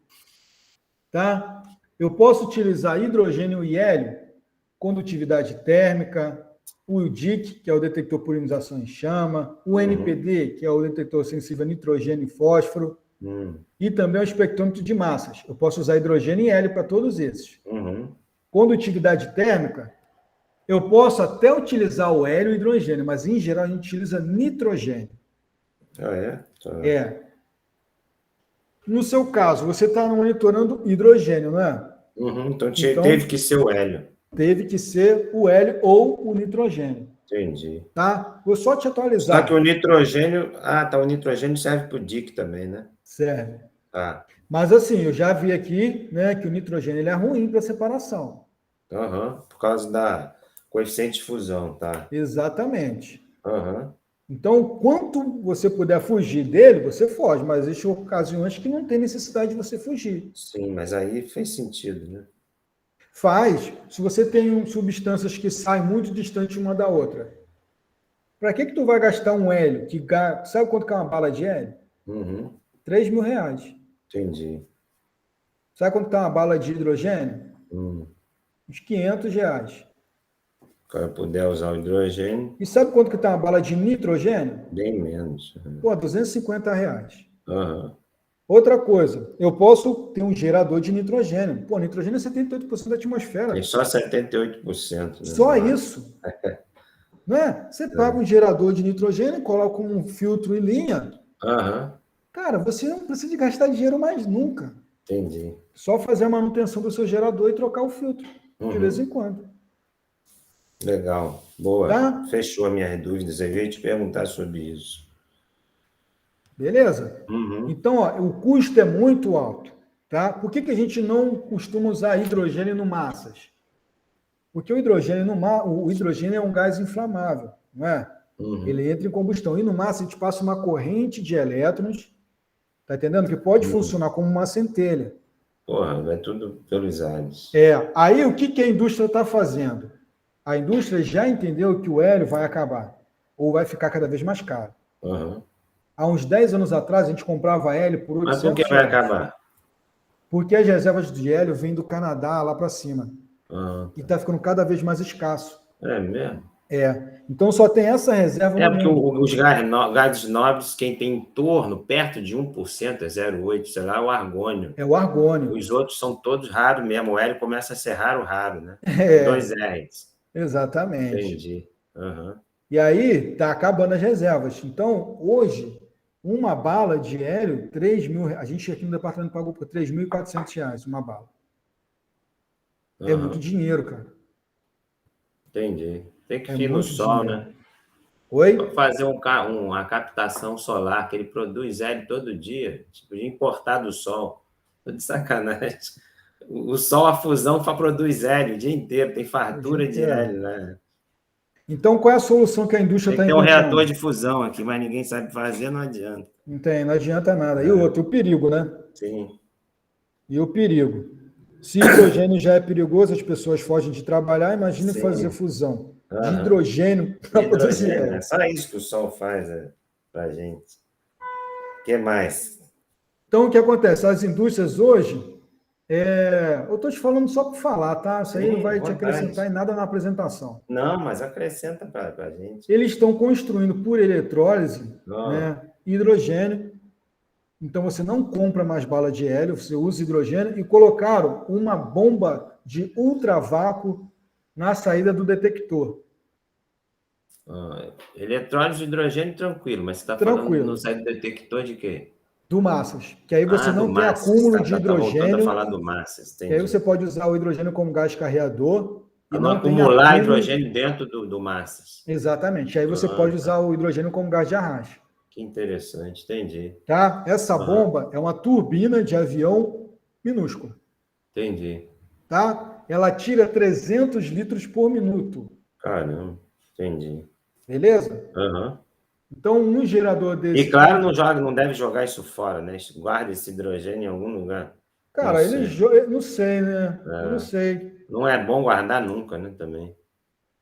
Tá? Eu posso utilizar hidrogênio e hélio, condutividade térmica, o DIC, que é o detector por ionização em chama, o NPD, que é o detector sensível a nitrogênio e fósforo, e também o espectrômetro de massas. Eu posso usar hidrogênio e hélio para todos esses. Condutividade térmica, eu posso até utilizar o hélio e o hidrogênio, mas em geral a gente utiliza nitrogênio. No seu caso, você está monitorando hidrogênio, não é? Então teve que ser o hélio. Teve que ser o hélio ou o nitrogênio. Entendi. Tá? Vou só te atualizar. Só que o nitrogênio... o nitrogênio serve para o DIC também, né? Serve. Mas assim, eu já vi aqui, né, que o nitrogênio ele é ruim para separação. Por causa da coeficiente de fusão, tá? Exatamente. Então, quanto você puder fugir dele, você foge, mas existem ocasiões que não tem necessidade de você fugir. Sim, mas aí fez sentido, né? Faz. Se você tem substâncias que saem muito distante uma da outra. Para que tu vai gastar um hélio? Sabe quanto que é uma bala de hélio? R$3.000. Entendi. Sabe quanto que é uma bala de hidrogênio? Uns R$500. O cara puder usar o hidrogênio. E sabe quanto que está uma bala de nitrogênio? Bem menos. Pô, R$250. Outra coisa, eu posso ter um gerador de nitrogênio. Pô, nitrogênio é 78% da atmosfera. Tem só 78%. Né? Só isso. Não é? Você paga um gerador de nitrogênio, coloca um filtro em linha. Cara, você não precisa de gastar dinheiro mais nunca. Entendi. Só fazer a manutenção do seu gerador e trocar o filtro de vez em quando. Legal. Boa. Tá? Fechou as minhas dúvidas. Eu ia te perguntar sobre isso. Beleza? Então, ó, o custo é muito alto. Tá? Por que a gente não costuma usar hidrogênio no massas? Porque o hidrogênio é um gás inflamável, não é? Ele entra em combustão. E no massa a gente passa uma corrente de elétrons, tá entendendo? Que pode funcionar como uma centelha. Vai tudo pelos ares. Aí o que a indústria está fazendo? A indústria já entendeu que o hélio vai acabar, ou vai ficar cada vez mais caro. Há uns 10 anos atrás, a gente comprava hélio por 800 Mas por que vai acabar? Porque as reservas de hélio vêm do Canadá lá para cima. E está ficando cada vez mais escasso. É mesmo? Então só tem essa reserva. Porque os gases nobres, quem tem em torno, perto de 1%, é 0,8%, sei lá, é o argônio. É o argônio. Os outros são todos raros mesmo. O hélio começa a ser raro, né? 2 R's. Exatamente. Entendi. E aí está acabando as reservas. Então, hoje, uma bala de hélio, 3.000, a gente aqui no departamento pagou por R$3.400 uma bala. É muito dinheiro, cara. Entendi. Tem que ir no sol, dinheiro. né? Oi? Vou fazer uma captação solar, que ele produz hélio todo dia, tipo, de importar do sol. Tô de sacanagem. O sol, a fusão, produz hélio o dia inteiro, tem fartura de hélio, né? Então, qual é a solução que a indústria está Tem encontrando? um reator de fusão aqui, mas ninguém sabe fazer, não adianta. Não adianta nada. E outro, o perigo, né? Sim. E o perigo. Se hidrogênio já é perigoso, as pessoas fogem de trabalhar, imagine fazer fusão de hidrogênio para produzir hélio. É só isso que o sol faz para a gente. O que mais? Então, o que acontece? As indústrias hoje, eu estou te falando só para falar, tá? Isso aí não vai te acrescentar em nada na apresentação. Não, mas acrescenta para a gente. Eles estão construindo por eletrólise, né, hidrogênio. Então, você não compra mais bala de hélio, você usa hidrogênio e colocaram uma bomba de ultravácuo na saída do detector. Eletrólise de hidrogênio, tranquilo, mas você está falando no site do detector de quê? Do massas, que aí você não tem acúmulo de hidrogênio. Voltando a falar do massas, que aí você pode usar o hidrogênio como gás carreador e não acumular hidrogênio dentro do massas. Exatamente, aí você pode usar o hidrogênio como gás de arrasto. Que interessante, entendi. Tá? Essa bomba é uma turbina de avião minúscula. Entendi. Tá? Ela tira 300 litros por minuto. Caramba, entendi. Beleza? Então, um gerador desse... E claro, não deve jogar isso fora, né? Guarda esse hidrogênio em algum lugar. Cara, não sei, né? Eu não sei. Não é bom guardar nunca, né? Também.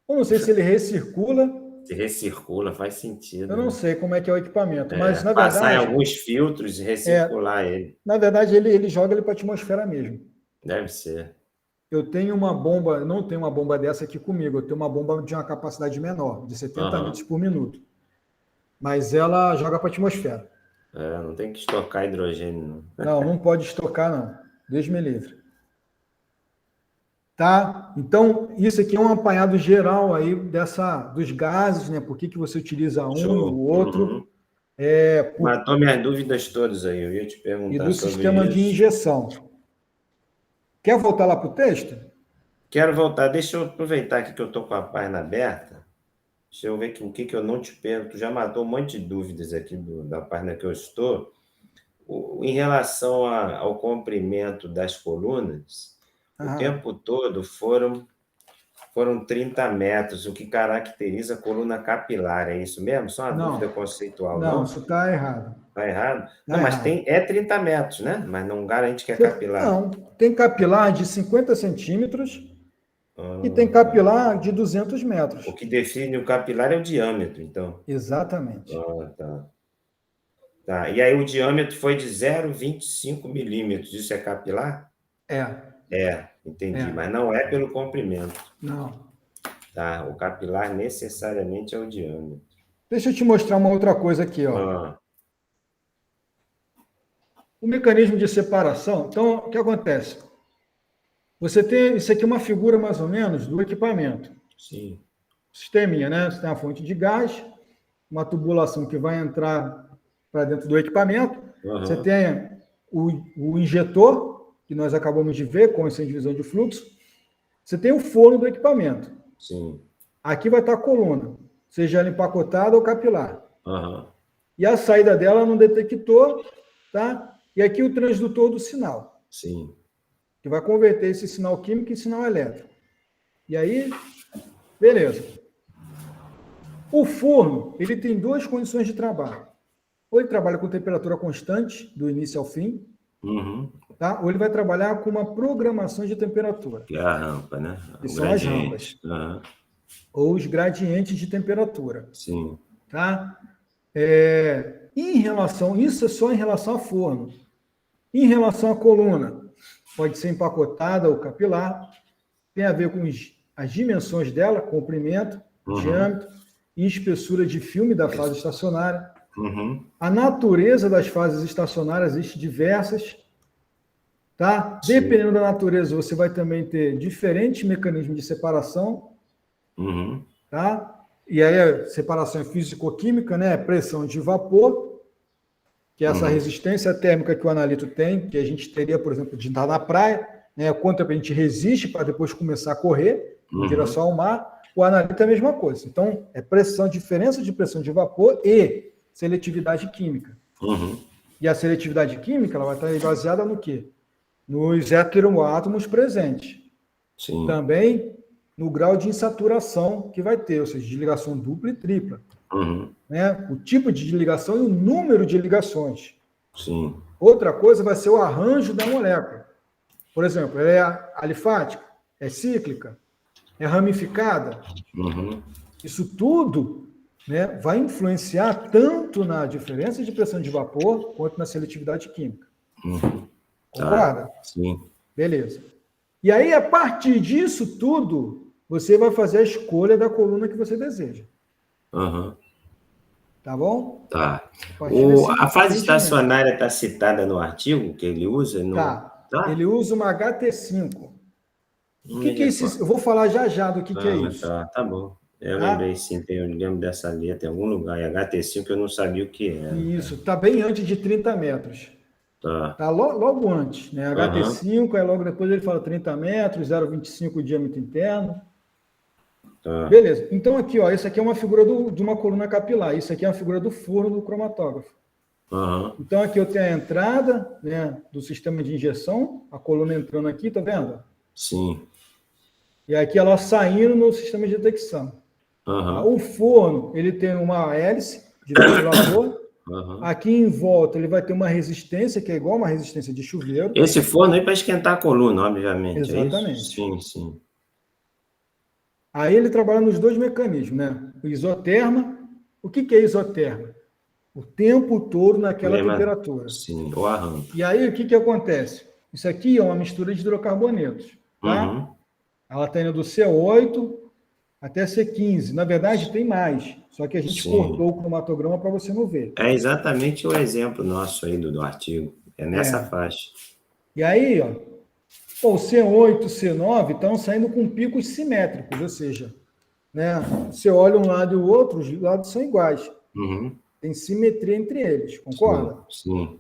Eu não sei se ele recircula. Se recircula, faz sentido. Eu não sei como é que é o equipamento, mas na verdade... Passar em alguns filtros e recircular ele. Na verdade, ele joga ele para a atmosfera mesmo. Deve ser. Eu tenho uma bomba, não tenho uma bomba dessa aqui comigo, eu tenho uma bomba de uma capacidade menor, de 70 litros por minuto. Mas ela joga para a atmosfera. Não tem que estocar hidrogênio, não. Não pode estocar, não. Deus me livre. Tá? Então, isso aqui é um apanhado geral aí dos gases, né? Por que você utiliza o outro. Matou minhas dúvidas todas aí, eu ia te perguntar. E do sistema de injeção. Quer voltar lá para o texto? Quero voltar. Deixa eu aproveitar aqui que eu estou com a página aberta. Deixa eu ver o que eu não te pergunto. Tu já matou um monte de dúvidas aqui da página que eu estou. Em relação ao comprimento das colunas, o tempo todo foram 30 metros, o que caracteriza a coluna capilar. É isso mesmo? Só uma dúvida conceitual. Não, isso está errado. Está errado? Não, mas é 30 metros, né? Mas não garante que é capilar. Não, tem capilar de 50 centímetros e tem capilar de 200 metros. O que define o capilar é o diâmetro, então. Exatamente. Tá. E aí o diâmetro foi de 0,25 milímetros. Isso é capilar? Entendi. Mas não é pelo comprimento. Não. Tá. O capilar necessariamente é o diâmetro. Deixa eu te mostrar uma outra coisa aqui, ó. O mecanismo de separação. Então, o que acontece? Você tem isso aqui é uma figura mais ou menos do equipamento. Sim. Sisteminha, né? Você tem uma fonte de gás, uma tubulação que vai entrar para dentro do equipamento. Você tem o injetor, que nós acabamos de ver com essa divisão de fluxo. Você tem o forno do equipamento. Sim. Aqui vai estar a coluna, seja ela empacotada ou capilar. E a saída dela no detector, tá? E aqui o transdutor do sinal. Sim. Que vai converter esse sinal químico em sinal elétrico. E aí, beleza. O forno, ele tem duas condições de trabalho. Ou ele trabalha com temperatura constante, do início ao fim, tá? Ou ele vai trabalhar com uma programação de temperatura. Que é a rampa, né? Que são as rampas. Ou os gradientes de temperatura. Sim. Tá? Isso é só em relação ao forno. Em relação à coluna, pode ser empacotada ou capilar, tem a ver com as dimensões dela, comprimento, diâmetro e espessura de filme da fase estacionária. A natureza das fases estacionárias existe diversas, tá? Dependendo da natureza, você vai também ter diferentes mecanismos de separação, tá? E aí a separação é físico-química, né? Pressão de vapor, que é essa resistência térmica que o analito tem, que a gente teria, por exemplo, de estar na praia, né? Quanto tempo a gente resiste para depois começar a correr em direção ao mar. O analito é a mesma coisa. Então, é diferença de pressão de vapor e seletividade química. E a seletividade química ela vai estar baseada no quê? Nos heteroátomos presentes. Sim. Também no grau de insaturação que vai ter, ou seja, de ligação dupla e tripla. Né? O tipo de ligação e o número de ligações. Sim. Outra coisa vai ser o arranjo da molécula. Por exemplo, ela é alifática, é cíclica, é ramificada. Isso tudo, né, vai influenciar tanto na diferença de pressão de vapor quanto na seletividade química. Concorda? Tá. Sim. Beleza. E aí, a partir disso tudo, você vai fazer a escolha da coluna que você deseja. Tá bom? Tá. A fase estacionária está citada no artigo que ele usa? Tá. Ele usa uma HT5. O que é isso? Eu vou falar já do que é isso. Tá bom. Eu lembrei sim, eu lembro dessa letra em algum lugar, e HT5 eu não sabia o que era. Isso, está bem antes de 30 metros. Tá logo antes, né? HT5, aí logo depois ele fala 30 metros, 0,25 diâmetro interno. Beleza. Então aqui, ó, isso aqui é uma figura de uma coluna capilar, isso aqui é uma figura do forno do cromatógrafo. Então aqui eu tenho a entrada, né, do sistema de injeção, a coluna entrando aqui, tá vendo? Sim. E aqui ela saindo no sistema de detecção. O forno, ele tem uma hélice de ventilador. Aqui em volta ele vai ter uma resistência, que é igual uma resistência de chuveiro. Esse forno aí para esquentar a coluna, obviamente. Exatamente. É isso? Sim. Aí ele trabalha nos dois mecanismos, né? O isoterma. O que é isoterma? O tempo todo naquela temperatura. Sim, o arranjo. E aí o que acontece? Isso aqui é uma mistura de hidrocarbonetos, tá? Ela está indo do C8 até C15. Na verdade, tem mais. Só que a gente cortou o cromatograma para você não ver. É exatamente o exemplo nosso aí do artigo. É nessa faixa. E aí, ó, o C8 e o C9 estão saindo com picos simétricos, ou seja, né, você olha um lado e o outro, os lados são iguais. Tem simetria entre eles, concorda? Sim.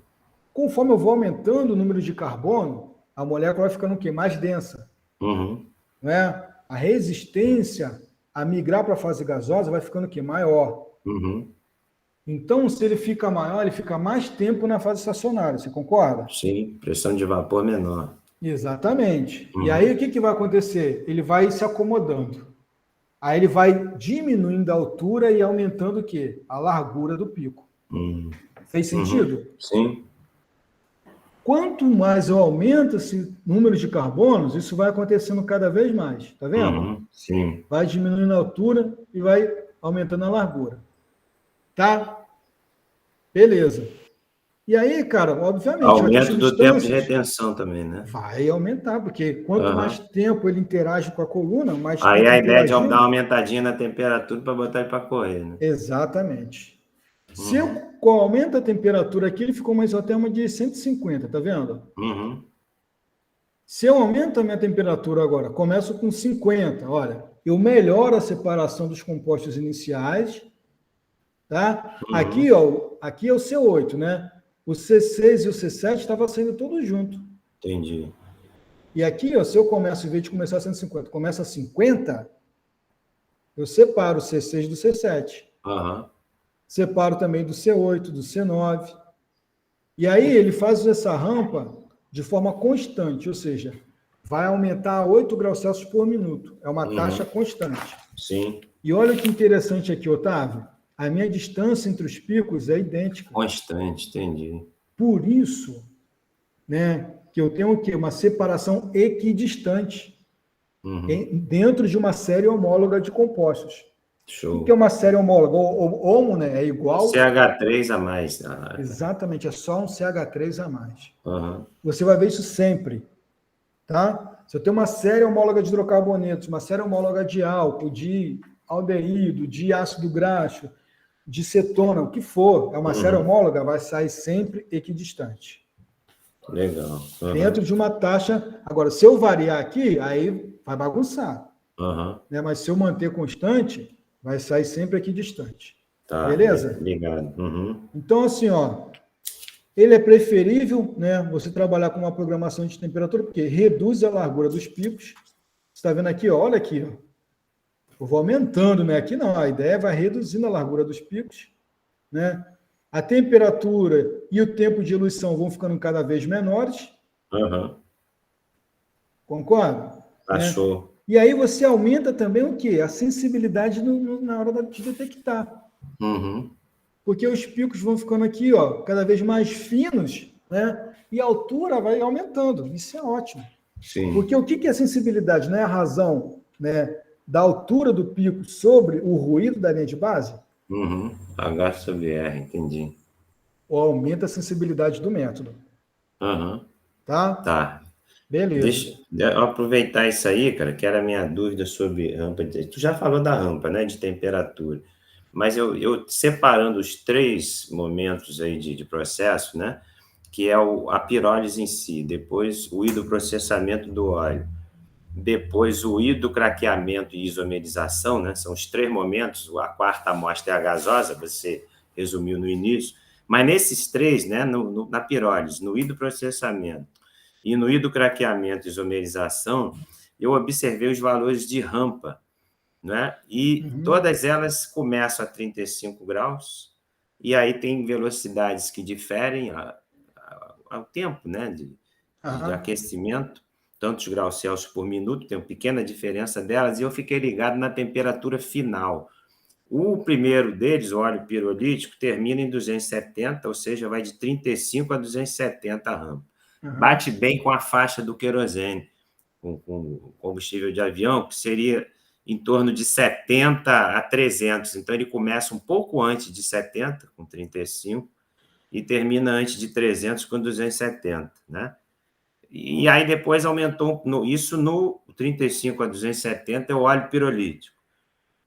Conforme eu vou aumentando o número de carbono, a molécula vai ficando o quê? Mais densa. Né? A resistência a migrar para a fase gasosa vai ficando o quê? Maior. Então, se ele fica maior, ele fica mais tempo na fase estacionária, você concorda? Sim, pressão de vapor menor. Exatamente. E aí, o que vai acontecer? Ele vai se acomodando. Aí ele vai diminuindo a altura e aumentando o quê? A largura do pico. Fez sentido? Sim. Quanto mais eu aumento esse número de carbonos, isso vai acontecendo cada vez mais. Tá vendo? Sim. Vai diminuindo a altura e vai aumentando a largura. Tá? Beleza. E aí, cara, obviamente... Aumento do tempo de retenção também, né? Vai aumentar, porque quanto mais tempo ele interage com a coluna, mais aí tempo a ideia de dar uma aumentadinha na temperatura para botar ele para correr, né? Exatamente. Se eu aumento a temperatura aqui, ele ficou uma isoterma de 150, tá vendo? Se eu aumento a minha temperatura agora, começo com 50, olha, eu melhoro a separação dos compostos iniciais, tá? Aqui, ó, aqui é o C8, né? O C6 e o C7 estavam saindo todos juntos. Entendi. E aqui, ó, se eu começo, em vez de começar a 150, começa a 50, eu separo o C6 do C7. Separo também do C8, do C9. E aí ele faz essa rampa de forma constante, ou seja, vai aumentar 8 graus Celsius por minuto. É uma taxa constante. Sim. E olha que interessante aqui, Otávio. A minha distância entre os picos é idêntica. Constante, entendi. Por isso, né, que eu tenho o quê? Uma separação equidistante dentro de uma série homóloga de compostos. Show. O que é uma série homóloga? O homo, né, é igual... CH3 a mais. Exatamente, é só um CH3 a mais. Você vai ver isso sempre. Tá? Se eu tenho uma série homóloga de hidrocarbonetos, uma série homóloga de álcool, de aldeído, de ácido graxo, de cetona, o que for, é uma série homóloga, vai sair sempre equidistante. Legal. Dentro de uma taxa... Agora, se eu variar aqui, aí vai bagunçar. Né? Mas se eu manter constante, vai sair sempre equidistante. Tá, beleza? Obrigado. Então, assim, ó, ele é preferível, né, você trabalhar com uma programação de temperatura, porque reduz a largura dos picos. Você está vendo aqui, ó, olha aqui, ó. Eu vou aumentando, né? Aqui não, a ideia vai reduzindo a largura dos picos, né? A temperatura e o tempo de eluição vão ficando cada vez menores. Concorda? Achou. E aí você aumenta também o quê? A sensibilidade na hora de detectar. Uhum. Porque os picos vão ficando aqui, ó, cada vez mais finos, né? E a altura vai aumentando. Isso é ótimo. Sim. Porque o que é sensibilidade? Não é a razão, né, da altura do pico sobre o ruído da linha de base? Uhum. H sobre R, entendi. Ou aumenta a sensibilidade do método. Uhum. Tá? Tá. Beleza. Deixa eu aproveitar isso aí, cara, que era a minha dúvida sobre rampa. Tu já falou da rampa, né, de temperatura. Mas eu separando os 3 momentos aí de processo, né, que é a pirólise em si, depois o hidroprocessamento do óleo, depois o hidrocraqueamento e isomerização, né, são os 3 momentos, a quarta amostra é a gasosa, você resumiu no início, mas nesses 3, né, na pirólise, no hidroprocessamento e no hidrocraqueamento e isomerização, eu observei os valores de rampa, né? E todas elas começam a 35 graus, e aí tem velocidades que diferem ao tempo, né? De aquecimento, tantos graus Celsius por minuto, tem uma pequena diferença delas, e eu fiquei ligado na temperatura final. O primeiro deles, o óleo pirolítico, termina em 270, ou seja, vai de 35 a 270 a rampa. Bate bem com a faixa do querosene, com combustível de avião, que seria em torno de 70 a 300. Então, ele começa um pouco antes de 70, com 35, e termina antes de 300, com 270, né? E aí, depois aumentou, isso no 35 a 270 é o óleo pirolítico.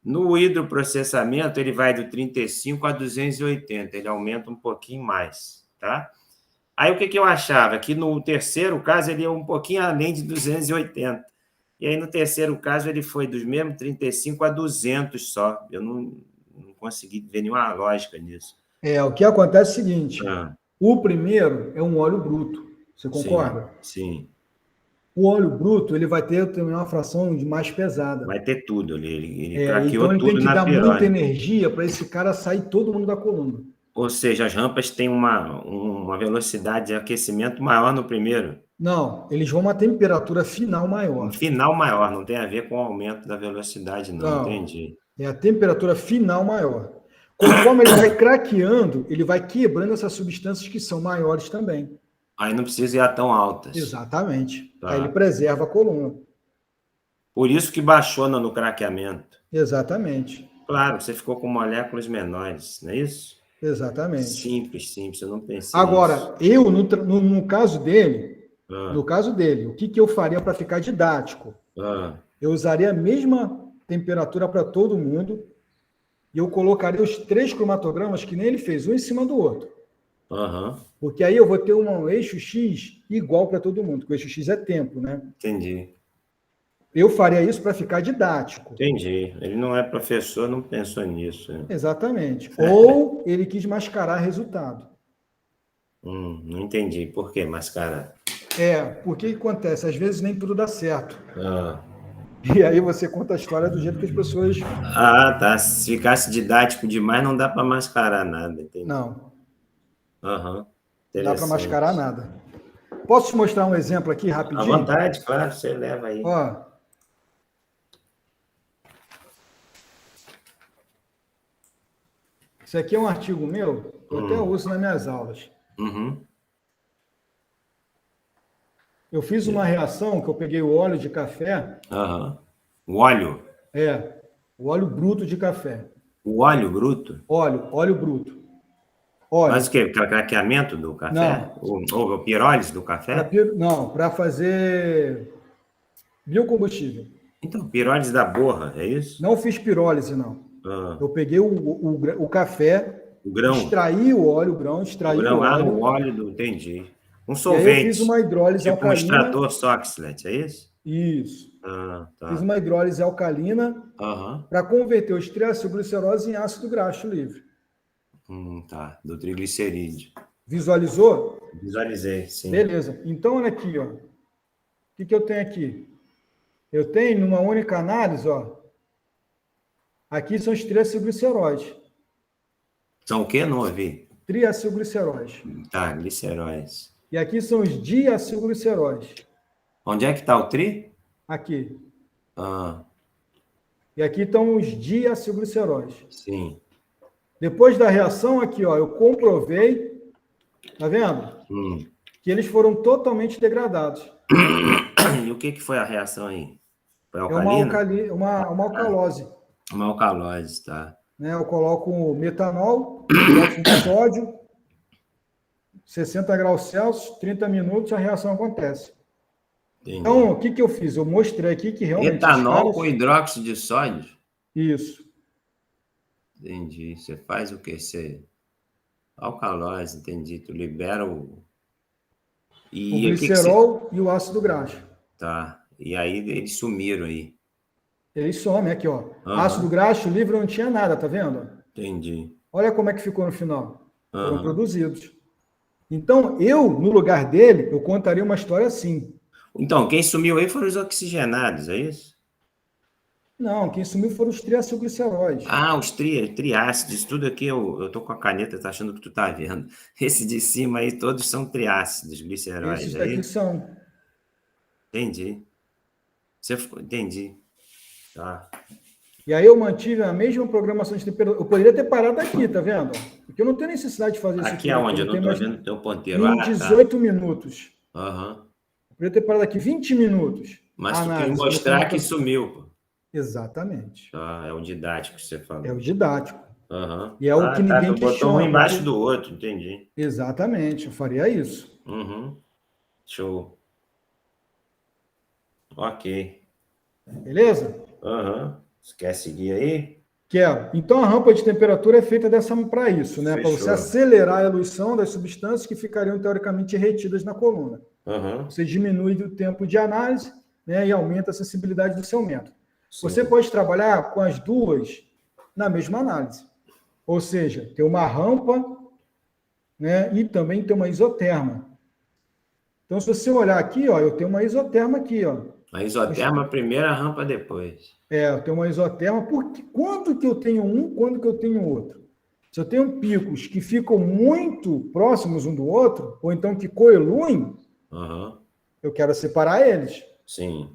No hidroprocessamento, ele vai do 35 a 280, ele aumenta um pouquinho mais, tá? Aí, o que eu achava? Que no terceiro caso, ele ia um pouquinho além de 280. E aí, no terceiro caso, ele foi dos mesmos 35 a 200 só. Eu não consegui ver nenhuma lógica nisso. O que acontece é o seguinte, o primeiro é um óleo bruto, você concorda? Sim. O óleo bruto, ele vai ter também uma fração de mais pesada. Vai ter tudo ali, ele então ele tudo tem que na dar pirólise. muita energia para esse cara sair todo mundo da coluna. Ou seja, as rampas têm uma velocidade de aquecimento maior no primeiro. Não, eles vão uma temperatura final maior. Final maior, não tem a ver com o aumento da velocidade, não. Entendi. É a temperatura final maior. Conforme ele vai craqueando, ele vai quebrando essas substâncias que são maiores também. Aí não precisa ir a tão altas. Exatamente. Tá. Aí ele preserva a coluna. Por isso que baixou no craqueamento. Exatamente. Claro, você ficou com moléculas menores, não é isso? Exatamente. Simples, eu não pensei Agora, eu, no caso dele, o que eu faria para ficar didático? Eu usaria a mesma temperatura para todo mundo e eu colocaria os 3 cromatogramas que nem ele fez, um em cima do outro. Porque aí eu vou ter um eixo X igual para todo mundo, porque o eixo X é tempo, né? Entendi. Eu faria isso para ficar didático. Entendi. Ele não é professor, não pensou nisso. Exatamente. Ou ele quis mascarar resultado. Não entendi. Por que mascarar? Porque o que acontece? Às vezes nem tudo dá certo. E aí você conta a história do jeito que as pessoas... Tá. Se ficasse didático demais, não dá para mascarar nada. Entendi. Não. Não dá para mascarar nada. Posso te mostrar um exemplo aqui rapidinho? À vontade, claro, você leva aí. Isso aqui é um artigo meu, eu até uso nas minhas aulas. Eu fiz uma reação que eu peguei o óleo de café. O óleo? O óleo bruto de café. O óleo bruto? Óleo bruto. Mas o quê? Craqueamento do café? Ou pirólise do café? Para fazer biocombustível. Então, pirólise da borra, é isso? Não fiz pirólise, não. Eu peguei o café, o grão. Extraí o óleo, o grão, extraí o óleo. O óleo, entendi. Um solvente. E aí eu fiz uma hidrólise tipo alcalina. Um extrator Soxhlet, é isso? Isso. Tá. Fiz uma hidrólise alcalina para converter o triacilglicerose em ácido graxo livre. Tá. Do triglicerídeo. Visualizou? Visualizei, sim. Beleza. Então, olha aqui, ó. O que eu tenho aqui? Eu tenho, numa única análise, ó. Aqui são os triacilgliceróis. São o quê? Não ouvi. Triacilgliceróis. Tá, gliceróis. E aqui são os diacilgliceróis. Onde é que está o tri? Aqui. Ah, E aqui estão os diacilgliceróis. sim. Depois da reação aqui, ó, eu comprovei, tá vendo? Que eles foram totalmente degradados. E o que foi a reação aí? Foi É uma, alcalina? uma alcalose. Uma alcalose, tá. Né? Eu coloco metanol, hidróxido de sódio, 60 graus Celsius, 30 minutos, a reação acontece. Entendi. Então, o que, que eu fiz? Eu mostrei aqui que realmente os Etanol caras... com hidróxido de sódio? Isso. Entendi. Você faz o quê? Alcalose, entendi. Tu libera o... O E o que você... glicerol e o ácido graxo. Tá. E aí eles sumiram aí. Eles somem aqui, ó. Ácido Aham. graxo livre não tinha nada, tá vendo? Entendi. Olha como é que ficou no final. Foram Aham. produzidos. Então, eu, no lugar dele, eu contaria uma história assim. Então, quem sumiu aí foram os oxigenados, é isso? Não, quem sumiu foram os triacilgliceróis. Ah, os triácidos, tudo aqui eu tô com a caneta, tá achando que tu tá vendo. Esse de cima aí, todos são triácidos, gliceróis, Esses é daqui isso? são. Entendi. Entendi. Tá. E aí eu mantive a mesma programação de temperatura. Eu poderia ter parado aqui, tá vendo? Porque eu não tenho necessidade de fazer isso Aqui tudo aqui. aonde? Eu Eu não tenho tô mais vendo o teu ponteiro. em Ah, tá. 18 minutos. Aham. Eu poderia ter parado aqui 20 minutos. Mas A tu queria análise. mostrar que sumiu, pô. Exatamente. Tá, é o didático que você É o falou. didático. Aham. E é o Ah, que tá, ninguém tu botou um questiona, embaixo porque... do outro, entendi. Exatamente, eu faria isso. Uhum. Show. Ok. Beleza? Aham. Você quer seguir aí? Quero. Então, a rampa de temperatura é feita dessa para isso, né? Para você Fechou. acelerar a eluição das substâncias que ficariam teoricamente retidas na coluna. Aham. Você diminui o tempo de análise, né, e aumenta a sensibilidade do seu método. Sim. Você pode trabalhar com as duas na mesma análise. Ou seja, ter uma rampa, né, e também ter uma isoterma. Então, se você olhar aqui, ó, eu tenho uma isoterma aqui, ó. A isoterma primeiro, a rampa depois. Eu tenho uma isoterma, porque quando que eu tenho um, quando que eu tenho outro? Se eu tenho picos que ficam muito próximos um do outro, ou então que coeluem, eu quero separar eles. Sim.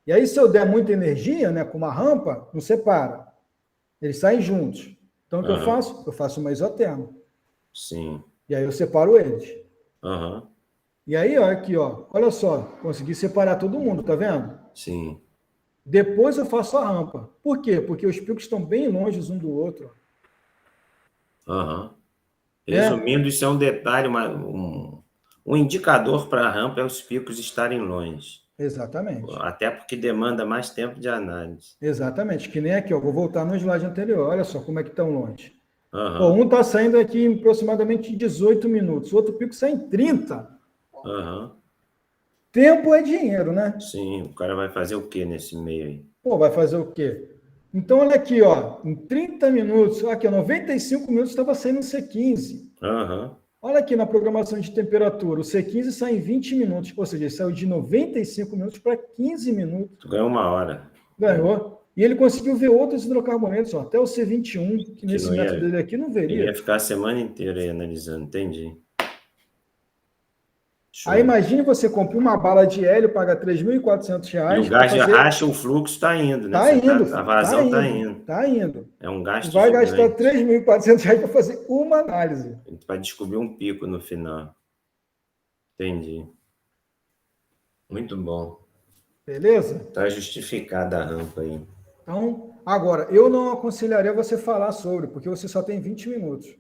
E aí, se eu der muita energia, né, com uma rampa, não separa. Eles saem juntos. Então, o que eu faço? Eu faço uma isoterma. Sim. E aí eu separo eles. Aham. E aí, ó, aqui, ó, olha só, consegui separar todo mundo, tá vendo? Sim. Depois eu faço a rampa. Por quê? Porque os picos estão bem longe um do outro. Aham. Resumindo, isso é um detalhe, um indicador para a rampa é os picos estarem longe. Exatamente. Até porque demanda mais tempo de análise. Exatamente. Que nem aqui, ó, vou voltar no slide anterior. Olha só como é que estão longe. Aham. Um está saindo aqui em aproximadamente 18 minutos. O outro pico sai em 30. Aham. Tempo é dinheiro, né? Sim, o cara vai fazer o quê nesse meio aí? Pô, vai fazer o quê? Então, olha aqui, ó, em 30 minutos, aqui, 95 minutos estava saindo C15. Aham. Olha aqui na programação de temperatura, o C15 sai em 20 minutos, ou seja, ele saiu de 95 minutos para 15 minutos. Tu ganhou 1 hora. Ganhou. E ele conseguiu ver outros hidrocarbonetos, ó, até o C21, que nesse método dele aqui não veria. Ele ia ficar a semana inteira aí analisando, entendi. Show. Aí imagine você compra uma bala de hélio, paga R$3.400. E o gás de racha, o fluxo está indo, né? Está indo. A vazão está indo. Está indo. É um gasto vai gigante. gastar R$3.400 para fazer uma análise. A gente vai descobrir um pico no final. Entendi. Muito bom. Beleza? Está justificada a rampa aí. Então, agora, eu não aconselharia você falar sobre, porque você só tem 20 minutos.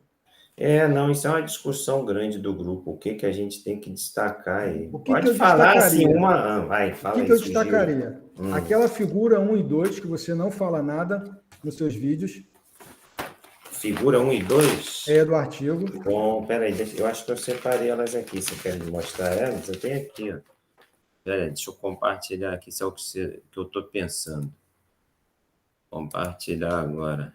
Não, isso é uma discussão grande do grupo. O que a gente tem que destacar aí? Pode falar assim uma... Vai, fala aí. O que eu destacaria? Aquela figura 1 e 2, que você não fala nada nos seus vídeos. Figura 1 e 2? É do artigo. Bom, peraí, eu acho que eu separei elas aqui. Você quer me mostrar elas? Eu tenho aqui, ó. Peraí, deixa eu compartilhar aqui, isso é o que eu estou pensando. Compartilhar agora.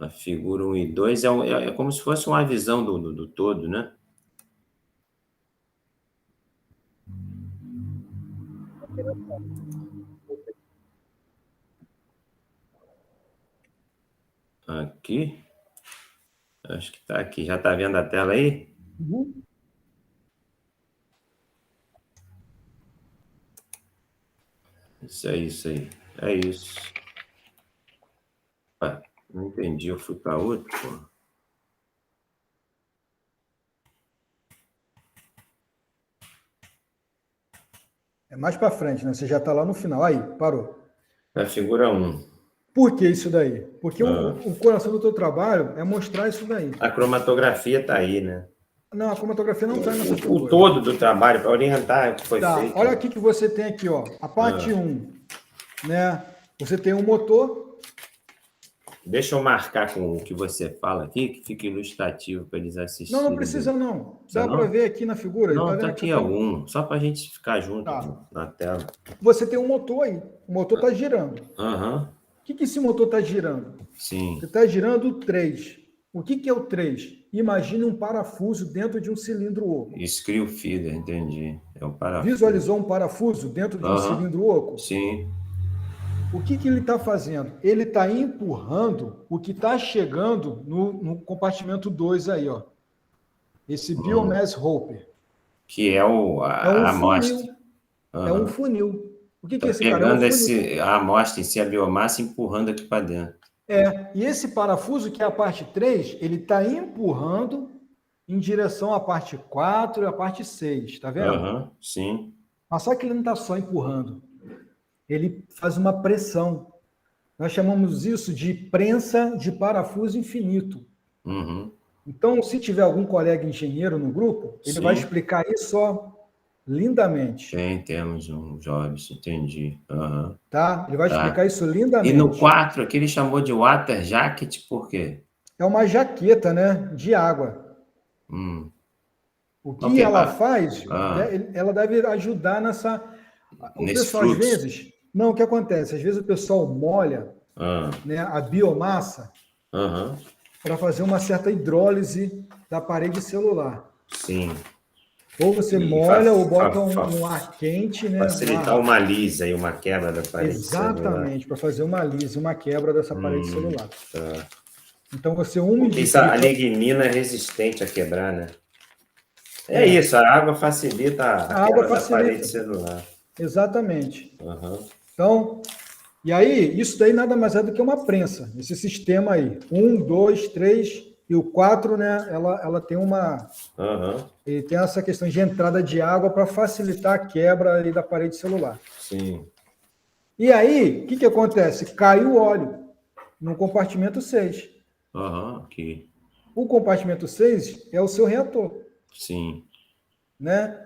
A figura 1 e 2 é como se fosse uma visão do todo, né? Aqui. Acho que está aqui. Já está vendo a tela aí? Uhum. Isso aí, isso aí. É isso. Ué, não entendi, eu fui para outro, pô. É mais para frente, né? Você já está lá no final. Aí, parou. Na figura 1. Por que isso daí? Porque Ah. o coração do teu trabalho é mostrar isso daí. A cromatografia está aí, né? Não, a cromatografia não está nessa O figura. todo do trabalho, para orientar o que foi feito. Olha aqui que você tem aqui, ó. A parte 1, né? Você tem um motor. Deixa eu marcar com o que você fala aqui, que fica ilustrativo para eles assistirem. Não precisa não. Dá para ver aqui na figura. Não, tá vendo aqui algum, só para a gente ficar junto na tela. Você tem um motor aí. O motor está girando. Aham. O que esse motor está girando? Sim. Ele está girando o 3. O que é o 3? Imagine um parafuso dentro de um cilindro oco. Screw feeder, entendi. É o parafuso. Visualizou um parafuso dentro de um cilindro oco? Sim. O que ele está fazendo? Ele está empurrando o que está chegando no compartimento 2 aí, ó. Esse biomass hopper. Que é a amostra. Funil. É um funil. O que é esse cara? É um funil. A amostra em si, a biomassa, empurrando aqui para dentro. E esse parafuso, que é a parte 3, ele está empurrando em direção à parte 4 e à parte 6, tá vendo? Sim. Mas só que ele não está só empurrando. Ele faz uma pressão. Nós chamamos isso de prensa de parafuso infinito. Então, se tiver algum colega engenheiro no grupo, ele vai explicar isso lindamente. Temos um Jobs, entendi. Tá? Ele vai explicar isso lindamente. E no 4, aqui ele chamou de water jacket, por quê? É uma jaqueta, né, de água. O que ela faz, ela deve ajudar nessa... O pessoal, às vezes... Não, o que acontece? Às vezes o pessoal molha né, a biomassa para fazer uma certa hidrólise da parede celular. Sim. Ou você molha ou bota um ar quente, né? Facilitar uma lisa e uma quebra da parede celular. Exatamente, para fazer uma lisa, uma quebra dessa parede celular. Tá. Então você umidifica... A lignina é resistente a quebrar, né? É isso, a água facilita a quebra da parede celular. Exatamente. Então, e aí, isso daí nada mais é do que uma prensa. Esse sistema aí, 1, 2, 3 e o 4, né? Ela tem uma... Ele tem essa questão de entrada de água para facilitar a quebra ali da parede celular. Sim. E aí, o que acontece? Cai o óleo no compartimento 6. Aqui. O compartimento 6 é o seu reator. Sim. Né?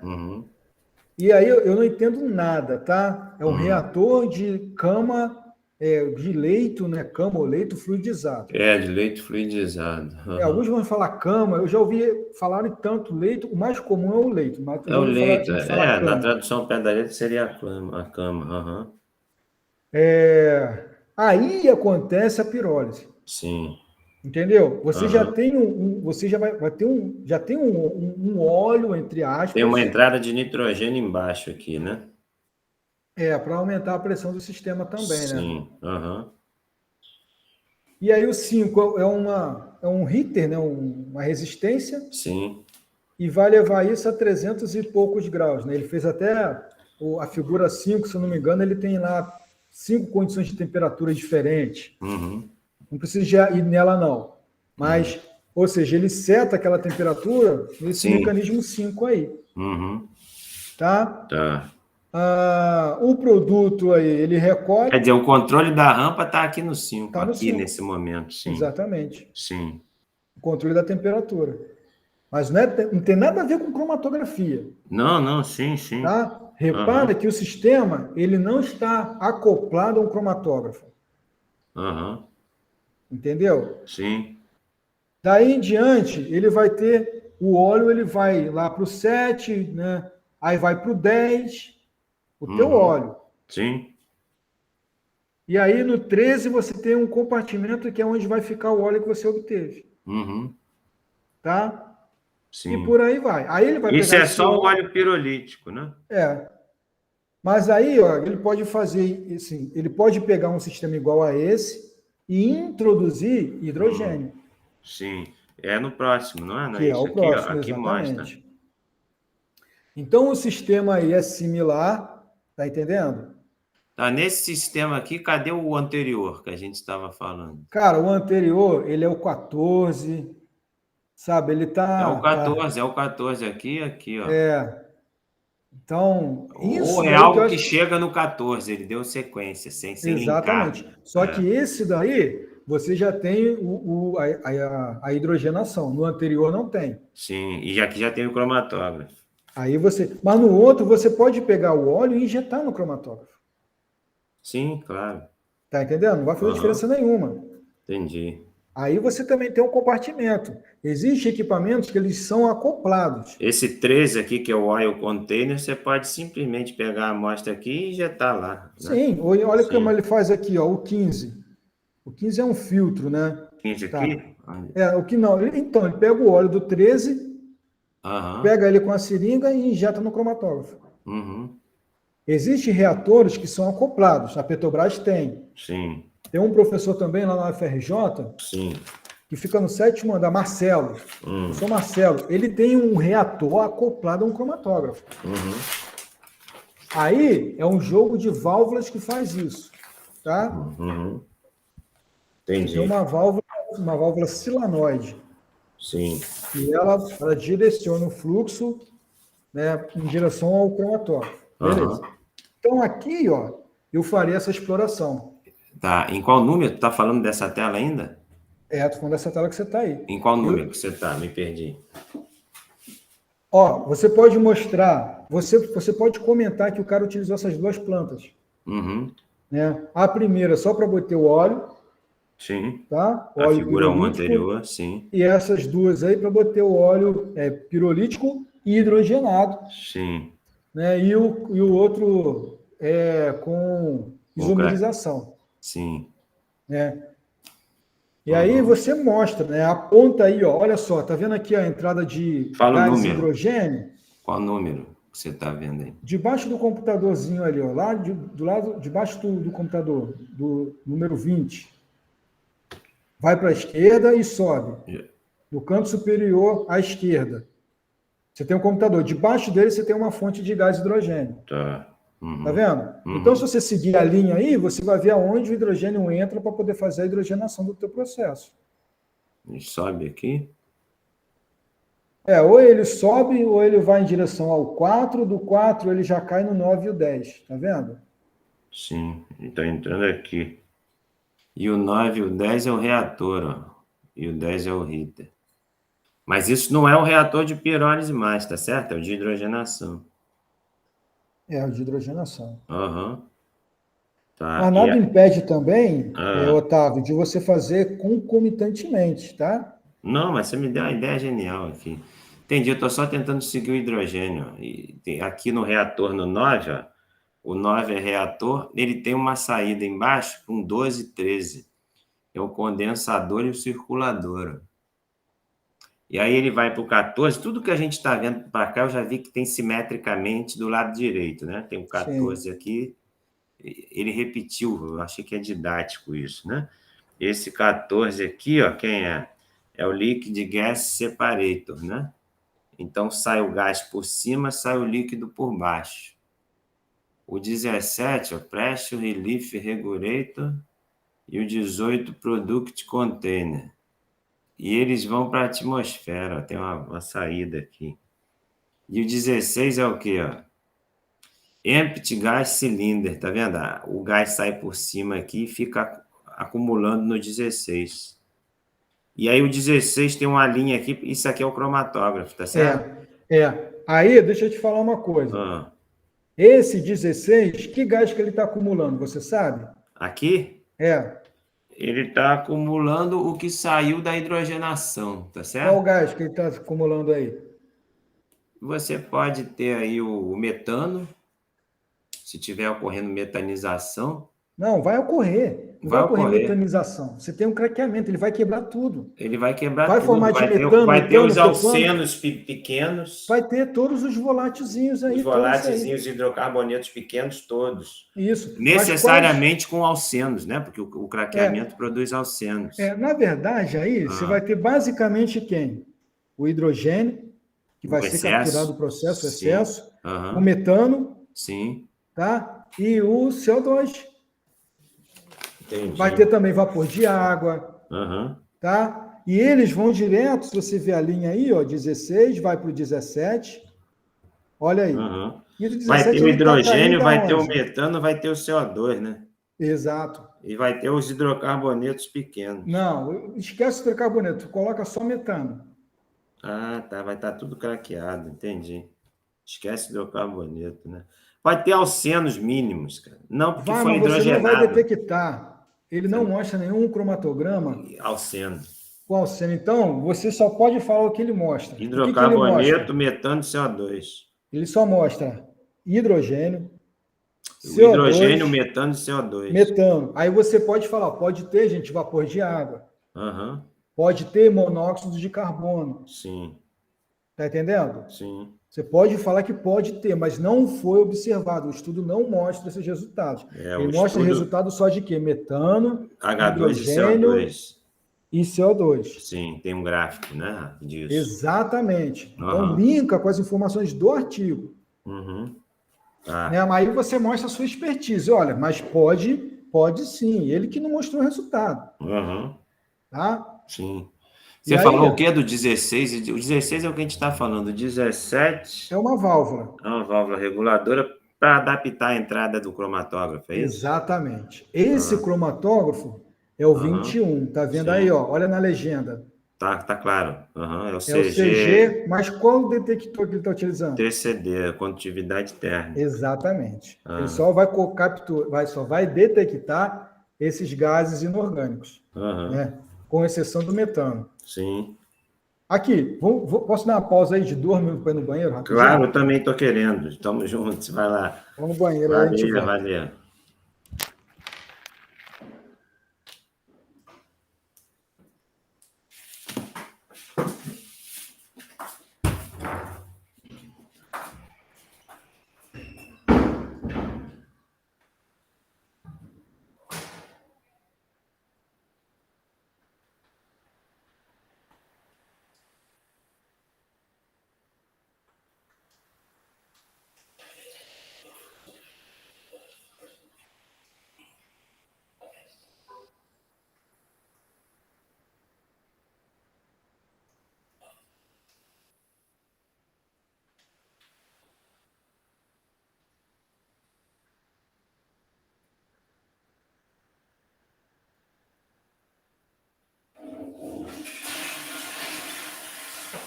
E aí eu não entendo nada, tá? É um reator de cama, de leito, né? Cama ou leito fluidizado. De leito fluidizado. Alguns vão falar cama, eu já ouvi falar tanto leito, o mais comum é o leito. Mas o leito, na tradução ao pé da letra seria a cama. Aí acontece a pirólise. Sim. Entendeu? Você já tem você vai ter já tem um óleo, entre aspas. Tem uma entrada de nitrogênio embaixo aqui, né? Para aumentar a pressão do sistema também, né? Sim. E aí o 5 é um heater, né? Uma resistência. Sim. E vai levar isso a 300 e poucos graus, né? Ele fez até a figura 5, se eu não me engano, ele tem lá 5 condições de temperatura diferentes. Não precisa ir nela, não. Mas, ou seja, ele seta aquela temperatura nesse mecanismo 5 aí. Tá? O produto aí, ele recolhe... Quer dizer, o controle da rampa está aqui no 5, nesse momento. Sim. Exatamente. Sim. O controle da temperatura. Mas não tem nada a ver com cromatografia. Não, sim. Tá? Repara que o sistema ele não está acoplado a um cromatógrafo. Entendeu? Sim. Daí em diante, ele vai ter o óleo, ele vai lá para o 7, né? Aí vai para o 10, o teu óleo. Sim. E aí no 13 você tem um compartimento que é onde vai ficar o óleo que você obteve. Tá? Sim. E por aí vai. Aí ele vai Isso pegar só o óleo pirolítico, né? Mas aí, ó, ele pode fazer assim, ele pode pegar um sistema igual a esse e introduzir hidrogênio. Sim. É no próximo, não é? Que é o próximo, aqui exatamente. mostra. Então, o sistema aí é similar, tá entendendo? Tá, nesse sistema aqui, cadê o anterior que a gente estava falando? Cara, o anterior, ele é o 14, sabe? Ele É o tá, 14, é o 14 aqui, ó. Então, Ou isso é daí que eu algo que acho. chega no 14, ele deu sequência, sem linkar. Exatamente. Só que esse daí, você já tem a hidrogenação. No anterior não tem. Sim, e aqui já tem o cromatógrafo. Aí você. Mas no outro, você pode pegar o óleo e injetar no cromatógrafo. Sim, claro. Tá entendendo? Não vai fazer diferença nenhuma. Entendi. Aí você também tem um compartimento. Existem equipamentos que eles são acoplados. Esse 13 aqui, que é o oil container, você pode simplesmente pegar a amostra aqui e injetar lá. Né? Sim, olha como ele faz aqui, ó, o 15. O 15 é um filtro, né? 15 Tá. aqui? O que não. Então, ele pega o óleo do 13, pega ele com a seringa e injeta no cromatógrafo. Existem reatores que são acoplados. A Petrobras tem. Sim. Tem um professor também lá na UFRJ, que fica no 7º andar, Marcelo. Eu sou Marcelo. Ele tem um reator acoplado a um cromatógrafo. Aí é um jogo de válvulas que faz isso, tá? Entendi. Tem uma válvula silanoide. Sim. E ela direciona o fluxo, né, em direção ao cromatógrafo. Beleza. Então aqui, ó, eu farei essa exploração. Tá. Em qual número? Tu tá falando dessa tela ainda? Tô falando dessa tela que você está aí. Em qual número que você tá? Me perdi. Ó, você pode mostrar, você pode comentar que o cara utilizou essas duas plantas. Né? A primeira só para botar o óleo. Sim. Tá? A figura uma anterior, sim. E essas duas aí para botar o óleo pirolítico e hidrogenado. Sim. Né? E o outro com isomerização. Sim. Né? E aí você mostra, né? Aponta aí, ó, olha só, tá vendo aqui a entrada de gás e hidrogênio? Qual número que você está vendo aí? Debaixo do computadorzinho ali, ó, lá do lado, debaixo do computador, do número 20. Vai para a esquerda e sobe. No canto superior à esquerda. Você tem um computador. Debaixo dele você tem uma fonte de gás e hidrogênio. Tá. Tá vendo? Então, se você seguir a linha aí, você vai ver aonde o hidrogênio entra para poder fazer a hidrogenação do teu processo. Ele sobe aqui? Ou ele sobe ou ele vai em direção ao 4, do 4 ele já cai no 9 e o 10. Tá vendo? Sim, ele está entrando aqui. E o 9 e o 10 é o reator, ó. E o 10 é o heater. Mas isso não é o reator de pirólise mais, tá certo? É o de hidrogenação. O de hidrogenação. Tá. Mas nada impede também, Otávio, de você fazer concomitantemente, tá? Não, mas você me deu uma ideia genial aqui. Entendi, eu estou só tentando seguir o hidrogênio. E aqui no reator, no 9, ó, o 9 é reator, ele tem uma saída embaixo com 12 e 13. É o condensador e o circulador. E aí ele vai para o 14. Tudo que a gente está vendo para cá, eu já vi que tem simetricamente do lado direito, né? Tem o 14 Sim. aqui. Ele repetiu, eu achei que é didático isso, né? Esse 14 aqui, ó, quem é? É o Liquid Gas Separator, né? Então, sai o gás por cima, sai o líquido por baixo. O 17, ó, Pressure Relief Regulator, e o 18, Product Container. E eles vão para a atmosfera, ó, tem uma saída aqui. E o 16 é o quê, ó? Empty Gas Cylinder, tá vendo? O gás sai por cima aqui e fica acumulando no 16. E aí o 16 tem uma linha aqui, isso aqui é o cromatógrafo, tá certo? Aí, deixa eu te falar uma coisa. Esse 16, que gás que ele está acumulando, você sabe? Aqui? Ele está acumulando o que saiu da hidrogenação, tá certo? Qual gás que ele está acumulando aí? Você pode ter aí o metano, se tiver ocorrendo metanização. Não, vai ocorrer. Não vai ocorrer metanização. Você tem um craqueamento, ele vai quebrar tudo. Ele vai quebrar tudo. Formar de metano, vai ter os alcenos pequenos. Vai ter todos os volátilzinhos aí. Os volátilzinhos, hidrocarbonetos pequenos todos. Isso. Necessariamente com alcenos, né? Porque o craqueamento produz alcenos. Na verdade, aí você vai ter basicamente quem? O hidrogênio, que vai ser capturado do processo, o excesso. O metano. Sim. Tá? E o CO2. Entendi. Vai ter também vapor de água, Uhum. tá? E eles vão direto, se você ver a linha aí, ó, 16, vai para o 17. Olha aí. Uhum. E do Vai 17 ter o ele está hidrogênio, caindo vai ter o aonde? metano, vai ter o CO2, né? Exato. E vai ter os hidrocarbonetos pequenos. Não, esquece o carboneto, coloca só metano. Ah, tá. Vai estar tudo craqueado, entendi. Esquece hidrocarboneto, né? Vai ter alcenos mínimos, cara. Não porque Vai, foi mas você não vai hidrogenado. detectar. Ele não mostra nenhum cromatograma Alceno. com alceno. Então, você só pode falar o que ele mostra. O que ele mostra? Hidrocarboneto, metano e CO2. Ele só mostra hidrogênio, O hidrogênio, CO2, metano e CO2. metano. Aí você pode falar, pode ter, gente, vapor de água, Aham, pode ter monóxido de carbono. sim, Tá entendendo? sim. Você pode falar que pode ter, mas não foi observado. O estudo não mostra esses resultados. É, Ele o mostra estudo resultado só de quê? Metano, H2 e hidrogênio CO2. e CO2. Sim, tem um gráfico, né, disso. Exatamente. Então, Aham, linka com as informações do artigo. uhum, Né? tá, Aí você mostra a sua expertise. Olha, mas pode sim. Ele que não mostrou o resultado. aham, Tá? sim. E Você aí, falou o quê do 16? O 16 é o que a gente está falando. O é 17 uma válvula. é uma válvula reguladora para adaptar a entrada do cromatógrafo, é isso? Exatamente. Esse Aham, cromatógrafo é o aham, 21. Tá vendo aí, sim. ó? Olha na legenda. Tá claro. Aham, é o É o CG CG, mas qual o detector que ele está utilizando? TCD, a condutividade térmica. Exatamente. Ele Ah, só vai capturar, só vai detectar esses gases inorgânicos, aham, né? Com exceção do metano. sim. Aqui, posso dar uma pausa aí de 2 minutos para ir no banheiro, Claro, rapidinho? eu também estou querendo. Estamos juntos, vai lá. Vamos no banheiro, aí a gente Valeu, volta. valeu.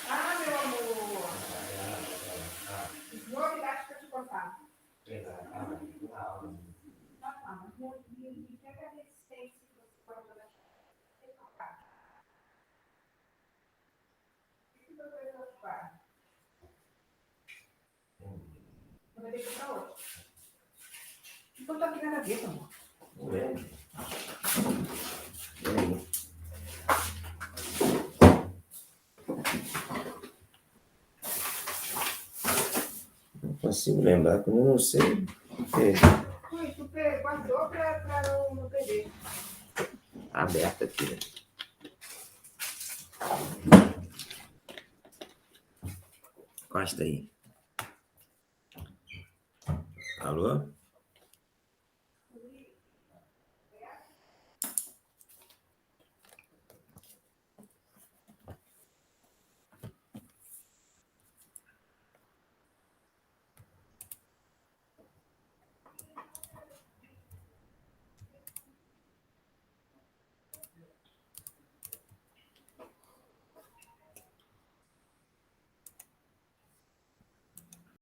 Ah, meu amor. Novidade para te contar. Mas me agradecer se você pode ajudar. Vai ter que comprar outro. Então tá aqui na gaveta, amor. Não consigo lembrar, quando eu não sei. Ui, tu guardou para não perder. Tá aberto aqui. Encosta aí. Alô?